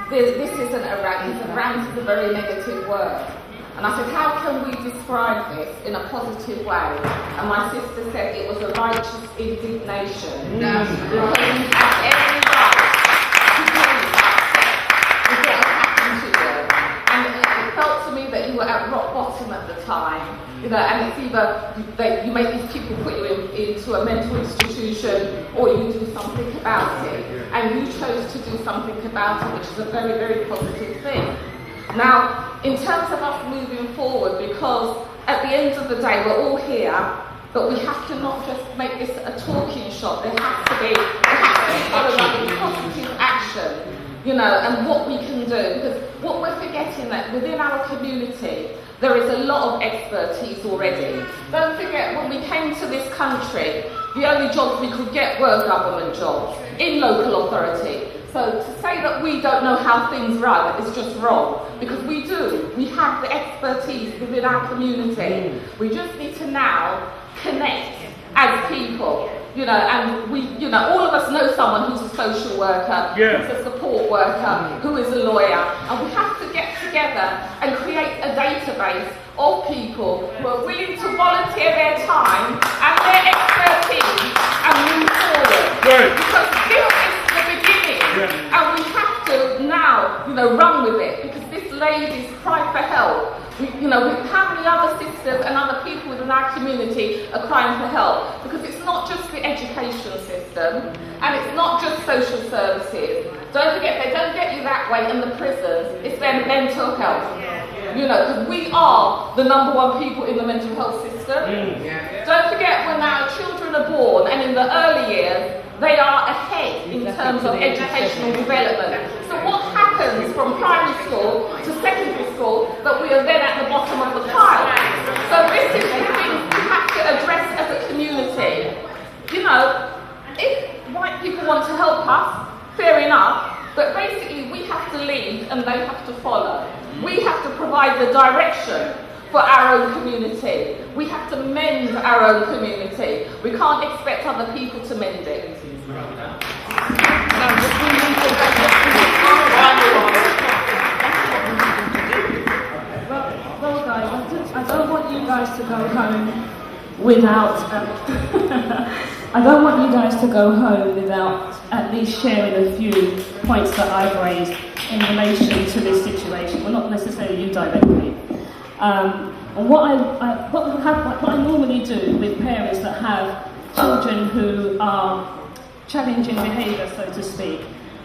this isn't a rant, a rant is a very negative word. And I said, how can we describe this in a positive way? And my sister said it was a righteous indignation. Because you had every right to be upset with what had happened to you. And it felt to me that you were at rock bottom at the time. You know, and it's either you make these people put you into a mental institution, or you do something about it. And you chose to do something about it, which is a very, very positive thing. Now, in terms of us moving forward, because at the end of the day we're all here, but we have to not just make this a talking shop. There has to be followed up with positive action, you know, and what we can do. Because what we're forgetting that within our community, there is a lot of expertise already. Don't forget, when we came to this country, the only jobs we could get were government jobs in local authority. So to say that we don't know how things run is just wrong, because we do. We have the expertise within our community. We just need to now connect as people, you know, and we, you know, all of us know someone who's a social worker, who's a support worker, who is a lawyer, and we have to get together and create a database of people who are willing to volunteer their time and their expertise and move forward. Because this is the beginning, and we have to now, you know, run with it, because this lady's cry for help. You know, how many other sisters and other people within our community are crying for help? Because it's not just the education system, and it's not just social services. Don't forget, they don't get you that way in the prisons. It's their mental health. You know, because we are the #1 people in the mental health system. Don't forget, when our children are born, and in the early years, they are ahead in terms of educational development. So what happens from primary school to secondary school that we are then at the bottom of the pile? So this is the thing we have to address as a community. You know, if white people want to help us, fair enough, but basically we have to lead and they have to follow. We have to provide the direction for our own community. We have to mend our own community. We can't expect other people to mend it. Well, guys, I don't want you guys to go home without. I don't want you guys to go home without at least sharing a few points that I've raised in relation to this situation. Well, not necessarily you directly. And what I normally do with parents that have children who are challenging behaviour, so to speak,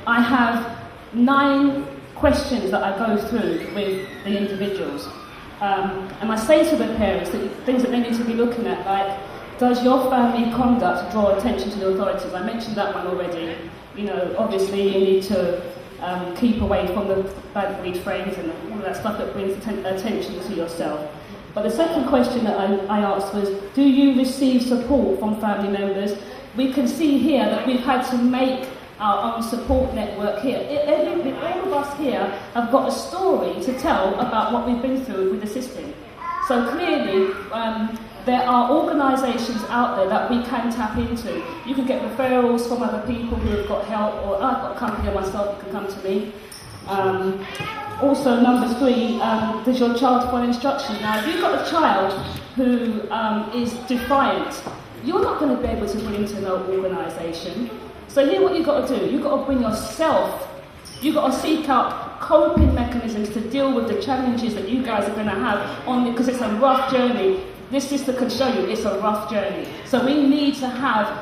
I have 9 questions that I go through with the individuals. And I say to the parents that things that they need to be looking at, like, does your family conduct draw attention to the authorities? I mentioned that one already. You know, obviously you need to keep away from the bad breed friends and all of that stuff that brings attention to yourself. But the second question that I asked was, do you receive support from family members? We can see here that we've had to make our own support network here. All of us here have got a story to tell about what we've been through with the system. So clearly, there are organisations out there that we can tap into. You can get referrals from other people who have got help, or I've got a company myself, you can come to me. Also, number 3, does your child follow instructions? Now, if you've got a child who is defiant, you're not going to be able to bring to no organisation. So here what you've got to do, you've got to bring yourself, you've got to seek out coping mechanisms to deal with the challenges that you guys are going to have because it's a rough journey. This sister can show you it's a rough journey. So we need to have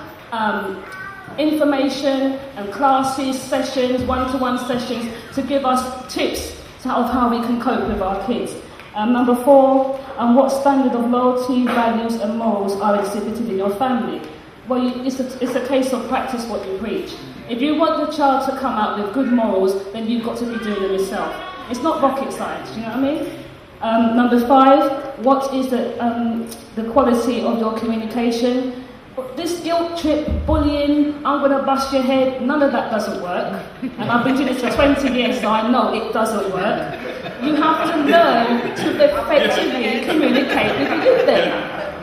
information and classes, sessions, one-to-one sessions to give us tips of how we can cope with our kids. Number 4, what standard of loyalty, values and morals are exhibited in your family? Well, it's a case of practice what you preach. If you want your child to come out with good morals, then you've got to be doing them yourself. It's not rocket science, you know what I mean? Number 5, what is the quality of your communication? This guilt trip, bullying, I'm going to bust your head, none of that doesn't work. And I've been doing this for 20 years, so I know it doesn't work. You have to learn to effectively communicate with the youth then.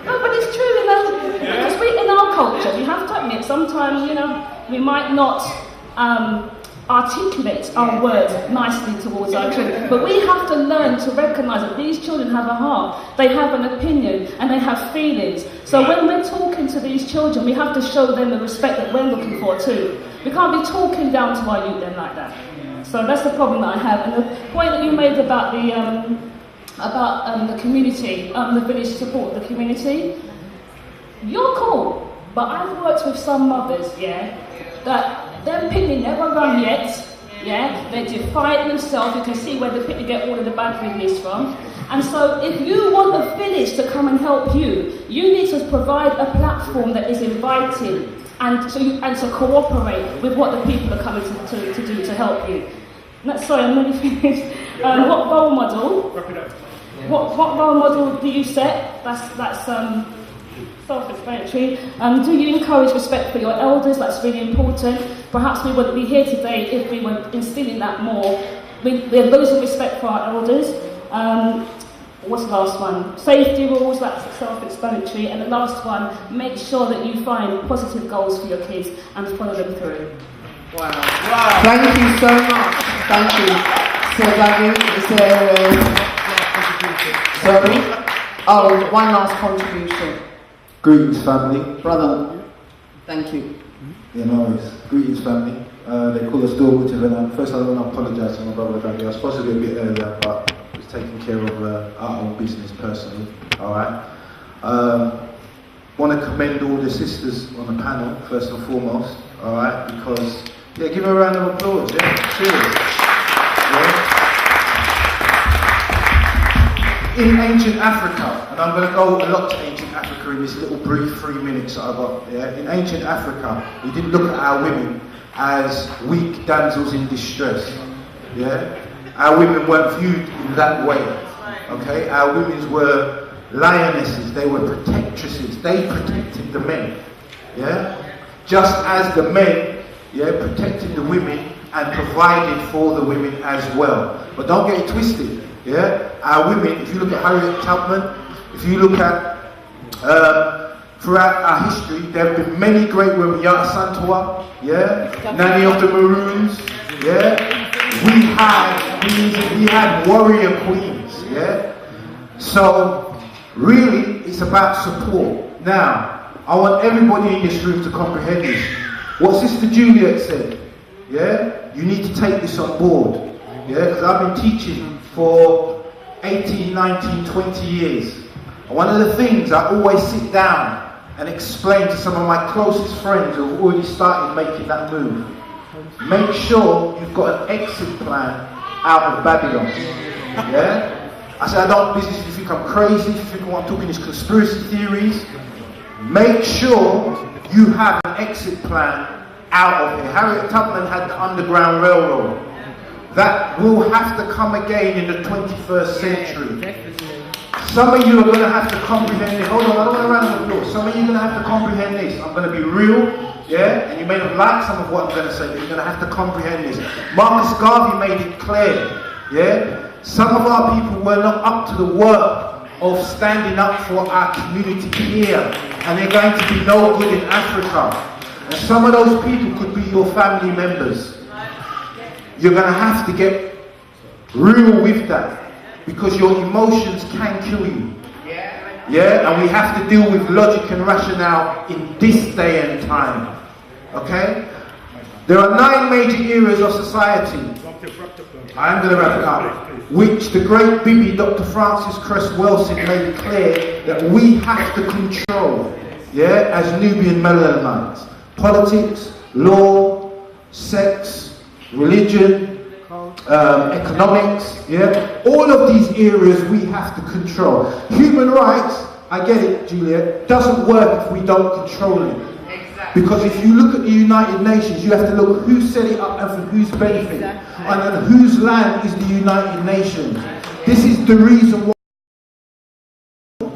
No, but it's true, you know, because in our culture, we have to admit, sometimes, you know, we might not articulate our words nicely towards our children, but we have to learn to recognise that these children have a heart, they have an opinion, and they have feelings. So when we're talking to these children, we have to show them the respect that we're looking for too. We can't be talking down to our youth then like that. So that's the problem that I have. And the point that you made about the community, the village support, the community, you're cool, but I've worked with some mothers, yeah, that their pitney never run yet, yeah, they defy themselves. You can see where the pitney get all of the bad things from. And so if you want the village to come and help you, you need to provide a platform that is inviting and to cooperate with what the people are coming to do to help you. Sorry, I'm nearly finished. What role model? Wrap it up. What role model do you set? That's self-explanatory. Do you encourage respect for your elders? That's really important. Perhaps we wouldn't be here today if we were instilling that more. We have loads of respect for our elders. What's the last one? Safety rules, that's self-explanatory. And the last one, make sure that you find positive goals for your kids and follow them through. Wow. Thank you so much. Thank you. So, Daggy, is there sorry? Oh, one last contribution. Greetings, family. Brother, thank you. You know, it's greetings, family. They call us Dorwood event. First, I want to apologise to my brother Daggy. I was supposed to be a bit earlier, but I was taking care of our own business personally. Alright. Want to commend all the sisters on the panel, first and foremost. Alright, because, yeah, give her a round of applause, yeah? Cheers. Yeah. In ancient Africa, and I'm going to go a lot to ancient Africa in this little brief 3 minutes that I've got, yeah? In ancient Africa, we didn't look at our women as weak damsels in distress, yeah? Our women weren't viewed in that way, okay? Our women were lionesses, they were protectresses, they protected the men, yeah? Just as the men, yeah, protected the women and provided for the women as well. But don't get it twisted, yeah? Our women, if you look at Harriet Tubman, if you look at, throughout our history, there have been many great women, Yara Santua, yeah? Nanny of the Maroons, yeah? We had warrior queens, yeah? So, really, it's about support. Now, I want everybody in this room to comprehend this. What Sister Juliet said, yeah? You need to take this on board, yeah? Because I've been teaching for 18, 19, 20 years. And one of the things I always sit down and explain to some of my closest friends who have already started making that move. Make sure you've got an exit plan out of Babylon. Yeah? I said, I don't business if you think I'm crazy, if you think what I'm talking is conspiracy theories. Make sure you have an exit plan out of here. Harriet Tubman had the Underground Railroad. That will have to come again in the 21st century. Some of you are going to have to comprehend this. Hold on, I don't want to run on the floor. Some of you are going to have to comprehend this. I'm going to be real, yeah? And you may not like some of what I'm going to say, but you're going to have to comprehend this. Marcus Garvey made it clear, yeah? Some of our people were not up to the work of standing up for our community here, and they're going to be no good in Africa. And some of those people could be your family members. You're going to have to get real with that, because your emotions can kill you. Yeah, and we have to deal with logic and rationale in this day and time. Okay? There are 9 major areas of society. I am going to wrap it up. Which the great Bibi, Dr. Francis Cress Welsing, made it clear that we have to control, yeah, as Nubian Melanites. Politics, law, sex, religion, economics, yeah, all of these areas we have to control. Human rights, I get it, Juliet, doesn't work if we don't control it. Because if you look at the United Nations, you have to look who set it up and for whose benefit, and then whose land is the United Nations. This is the reason why,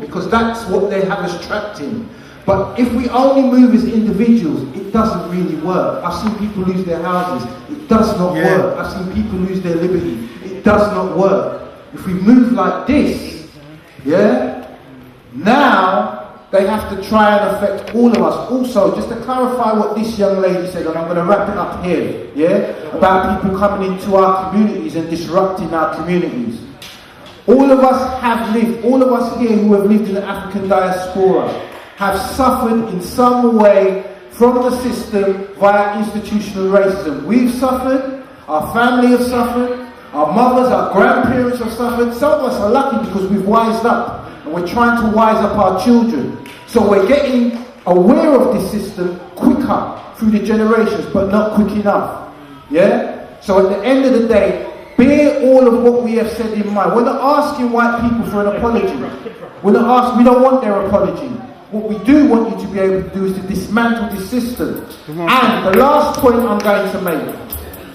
because that's what they have us trapped in. But if we only move as individuals, it doesn't really work. I've seen people lose their houses. It does not work. I've seen people lose their liberty. It does not work. If we move like this, yeah, now they have to try and affect all of us. Also, just to clarify what this young lady said, and I'm going to wrap it up here, yeah, about people coming into our communities and disrupting our communities. All of us have lived, all of us here who have lived in the African diaspora, have suffered in some way from the system via institutional racism. We've suffered, our family have suffered, our mothers, our grandparents have suffered. Some of us are lucky because we've wised up, and we're trying to wise up our children. So we're getting aware of this system quicker through the generations, but not quick enough. Yeah? So at the end of the day, bear all of what we have said in mind. We're not asking white people for an apology. We're not asking, we don't want their apology. What we do want you to be able to do is to dismantle this system. And the last point I'm going to make,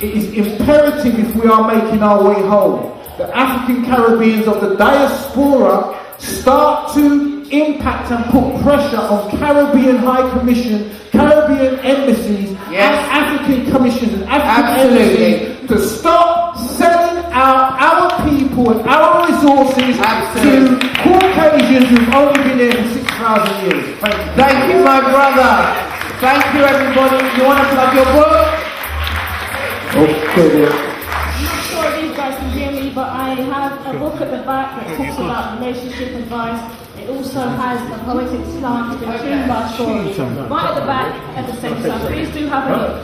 it is imperative if we are making our way home, the African Caribbeans of the diaspora start to impact and put pressure on Caribbean High Commission, Caribbean embassies, and African commissions and African embassies to stop selling out our people and our resources to Caucasians who've only been here for 6,000 years. Thank you. Thank you, my brother. Thank you, everybody. You want to plug your book? Okay. I'm not sure if you guys can hear me, but I have a book at the back that talks about relationship advice. It also has a poetic slant between my stories, right at the back at the same time. Please do have a look.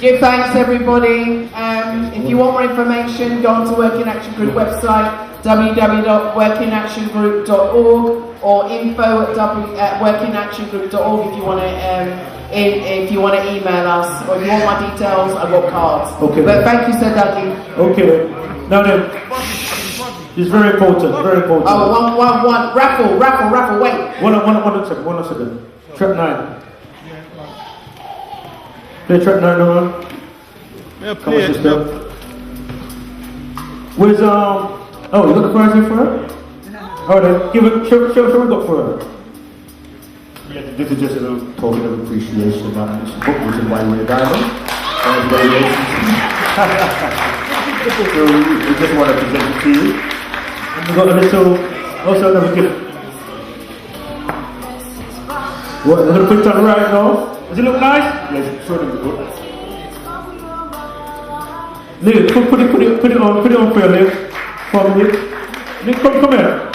Give thanks, everybody. If you want more information, go onto Working Action Group website, www.workingactiongroup.org, or info@workingactiongroup.org if you want to email us, or if you want my details, I've got cards. Okay. But thank you, Sir Dougie. Okay. Now then, it's very important, very important. Oh, one. Raffle, wait. One second. Track 9. Play track 9, no one? Yeah, Come on, sister. Where's, oh, you got the prize here for her? Oh, then, show what we got for her. Yeah, this is just a little token of appreciation. This book was in my way diamond. So we just want to present it to you. And we got a little, also another gift. What, I'm going to put it on right now. Does it look nice? Yes, show them the book. Liv, put it on for your Liv. Come Liv, come here.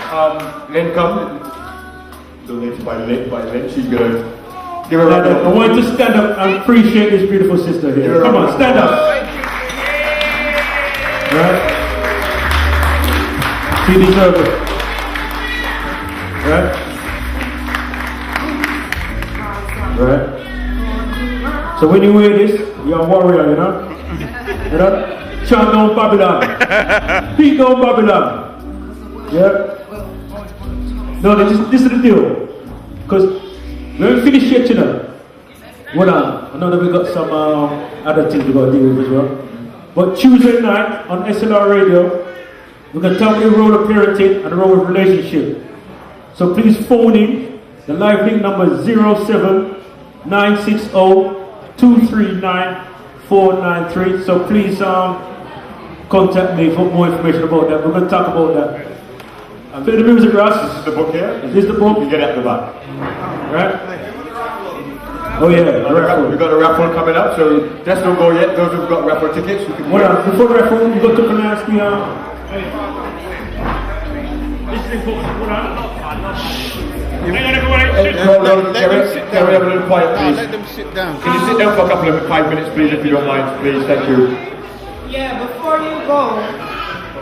Len, come. Donated by Len, she's going to give her a round. I want you to stand up and appreciate this beautiful sister here. Come on, stand up. Right? She deserves it. Right? Right? So when you wear this, you're a warrior, you know? You know? Chant down Babylon. Beat down Babylon. Yeah? No, this is the deal. Because we haven't finished yet, you know. Hold on. I know that we got some other things we got to deal with as well. But Tuesday night on SLR Radio, we're going to talk about the role of parenting and the role of relationship. So please phone in. The live link number is 07960-239-493. So please contact me for more information about that. We're going to talk about that. Play the music, Ross. This is the book here. Is this the book? You get it at the back. Right? Oh yeah, we've got a raffle coming up, so just don't go yet. Those who've got raffle tickets, you can. Well, before the raffle, we've got to pronounce the. This is important. Hold on. Carry have a little quiet, please. Let them sit down. Can you sit down for a couple of 5 minutes, please, if you don't mind, please? Thank you. Yeah, before you go,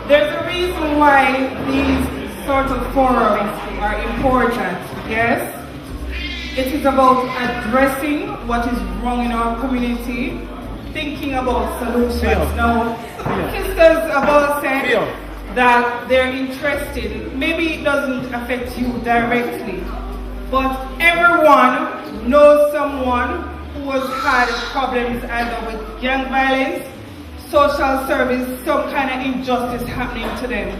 there's a reason why these sort of forums are important. Yes. It is about addressing what is wrong in our community, thinking about solutions. Now, sisters have all said that they're interested. Maybe it doesn't affect you directly, but everyone knows someone who has had problems either with gang violence, social service, some kind of injustice happening to them.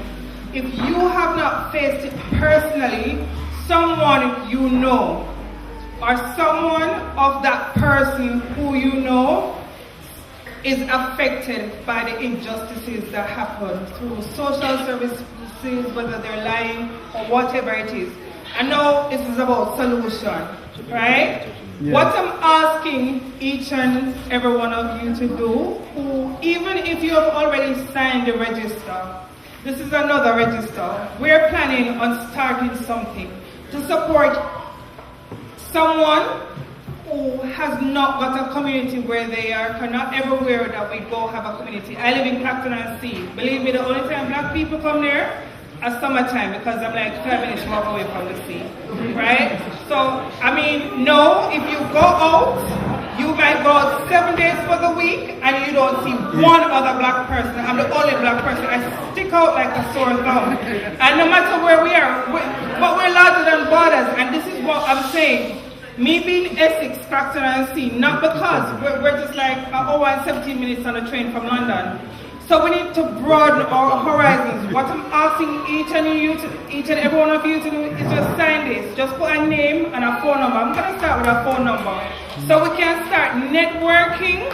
If you have not faced it personally, someone you know, or someone of that person who you know is affected by the injustices that happen through social services, whether they're lying or whatever it is. I know this is about solution, right? Yeah. What I'm asking each and every one of you to do, who, even if you have already signed the register, this is another register. We're planning on starting something to support someone who has not got a community where they are, because not everywhere that we go have a community. I live in Clacton-on-Sea. Believe me, the only time black people come there is summertime, because I'm like 5 minutes walk away from the sea, right? So, I mean, no, if you go out, you might go out 7 days for the week and you don't see one other black person. I'm the only black person. I stick out like a sore thumb. And no matter where we are, but we're larger than borders, and this is what I'm saying. Me being Essex, Clacton-on-Sea, not because we're just like an hour and 17 minutes on a train from London. So we need to broaden our horizons. What I'm asking each and every one of you to do is just sign this. Just put a name and a phone number. I'm going to start with a phone number. So we can start networking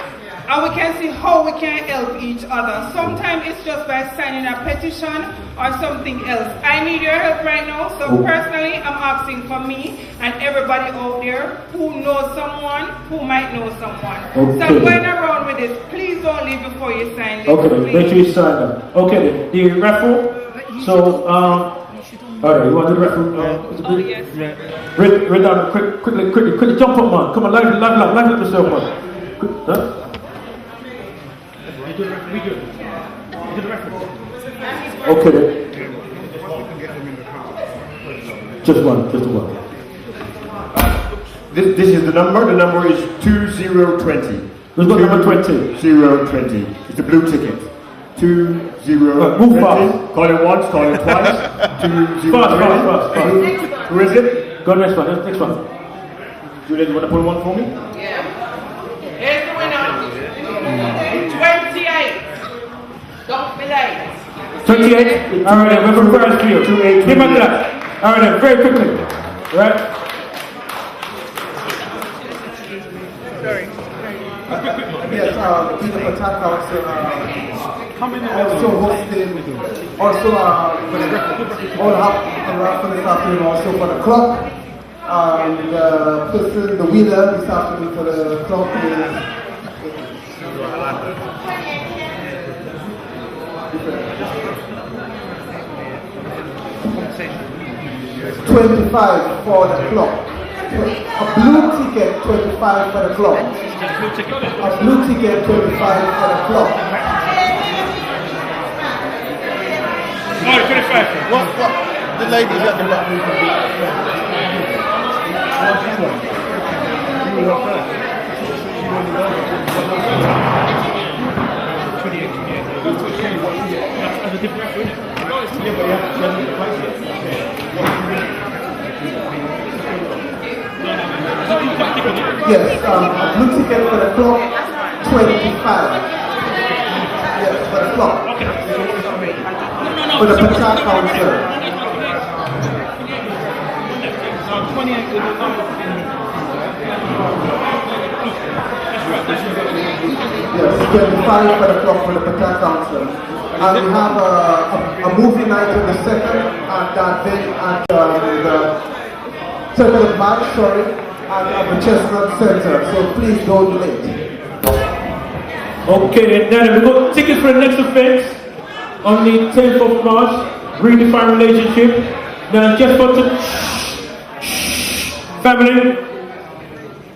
and we can see how we can help each other. Sometimes it's just by signing a petition or something else. I need your help right now. So personally, I'm asking for me and everybody out there who knows someone who might know someone. Okay. So I'm going around with this. Please don't leave before you sign this. Okay, make sure you sign up. Okay, the raffle. So, alright, you want to do the raffle? Yes. Read down quickly. Jump up, man. Come on, live up yourself, man. Huh? Okay then. Just one. This is the number. The number is 2020. We've got number 20. 020. It's a blue ticket. 2020. Move fast. Call it once, call it twice. 2020. Fast. Who is it? Go next one. Next one. Juliet, you want to pull one for me? Yeah. Here's the winner. 28. Don't be late. 28? Alright then, we're first for you. 28. Give me that. Alright then, very quickly. Right? Sorry. Yes, Peter Patak also hosting, also for the this afternoon, also for the club. The person, the winner this afternoon for the club is 25 for the club. A blue ticket, 25 for the club. A blue ticket, 25 for the club. Oh, 25. What? The ladies at the back. You were first. 28. Yes, blue ticket for the clock, 25. Yes, for the clock. For the Pachak Council. Yes, 25 for the clock for the Pachak Council. And we have a movie night on the 2nd at that day at the 2nd of March, at the Chestnut Center. So please don't be late. Okay, then we got tickets for the next event on the 10th of March, Redefine Relationship. Now just for the family,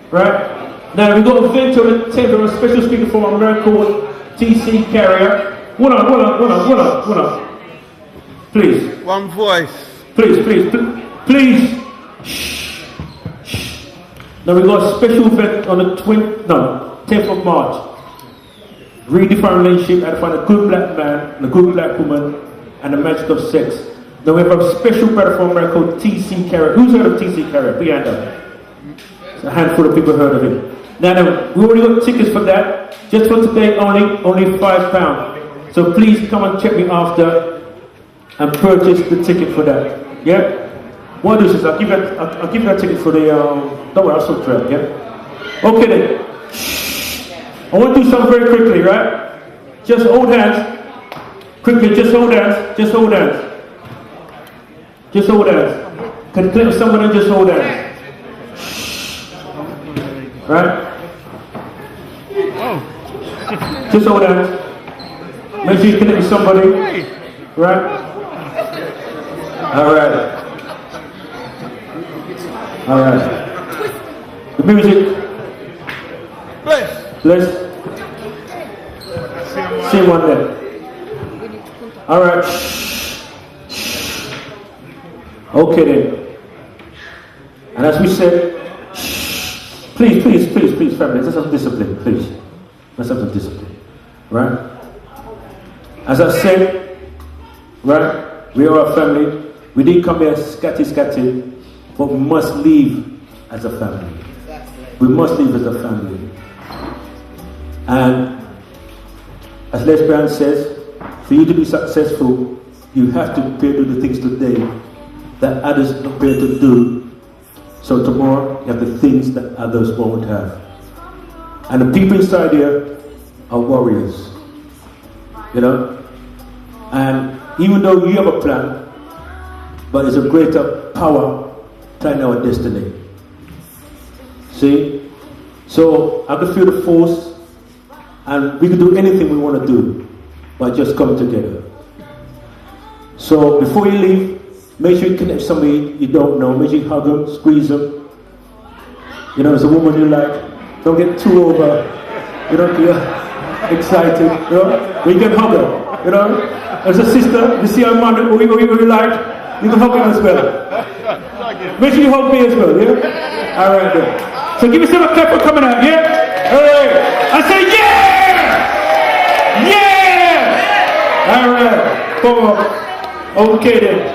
right? Now we got an event on the 10th of a special speaker from America called TC Carrier. Hold on. Please. One voice. Please. Now we got a special event on the 10th of March. Redefine relationship and find a good black man and a good black woman and the magic of sex. Now we have a special brother from America called TC Carrier. Who's heard of TC Carrier? Big hand up. A handful of people heard of him. Now we already got tickets for that. Just for today only £5. So please come and check me after and purchase the ticket for that. Yeah? What I'll do is I'll give you a ticket for the don't worry, I'll sort it out, yeah? Okay then. I want to do something very quickly, right? Just hold hands. Quickly, just hold hands. Can you connect with someone and just hold hands? Right? Just hold hands. Make sure you connect with somebody. Right? Alright. The music. Bless. See one there. Alright. Okay then. And as we said, please, family, let's have some discipline, please. Let's have some discipline. Right? As I said, right, we are a family. We didn't come here scatty, but we must leave as a family. We must live as a family. And as Lesbian says, for you to be successful, you have to prepare to do the things today that others prepare to do. So tomorrow you have the things that others won't have. And the people inside here are warriors. You know? And even though you have a plan, but there's a greater power planning our destiny. See? So I can feel the force, and we can do anything we want to do, but just come together. So before you leave, make sure you connect somebody you don't know. Make sure you hug them, squeeze them. You know, as a woman you like, don't get too over, you know, excited, you know. But you can hug her, you know. As a sister, you see a man who you like, you can hug him as well. Make sure you hug me as well, yeah? Alright then. So give yourself a clap for coming out, yeah? Alright. I say yeah! Yeah! Alright. Come on. Okay then.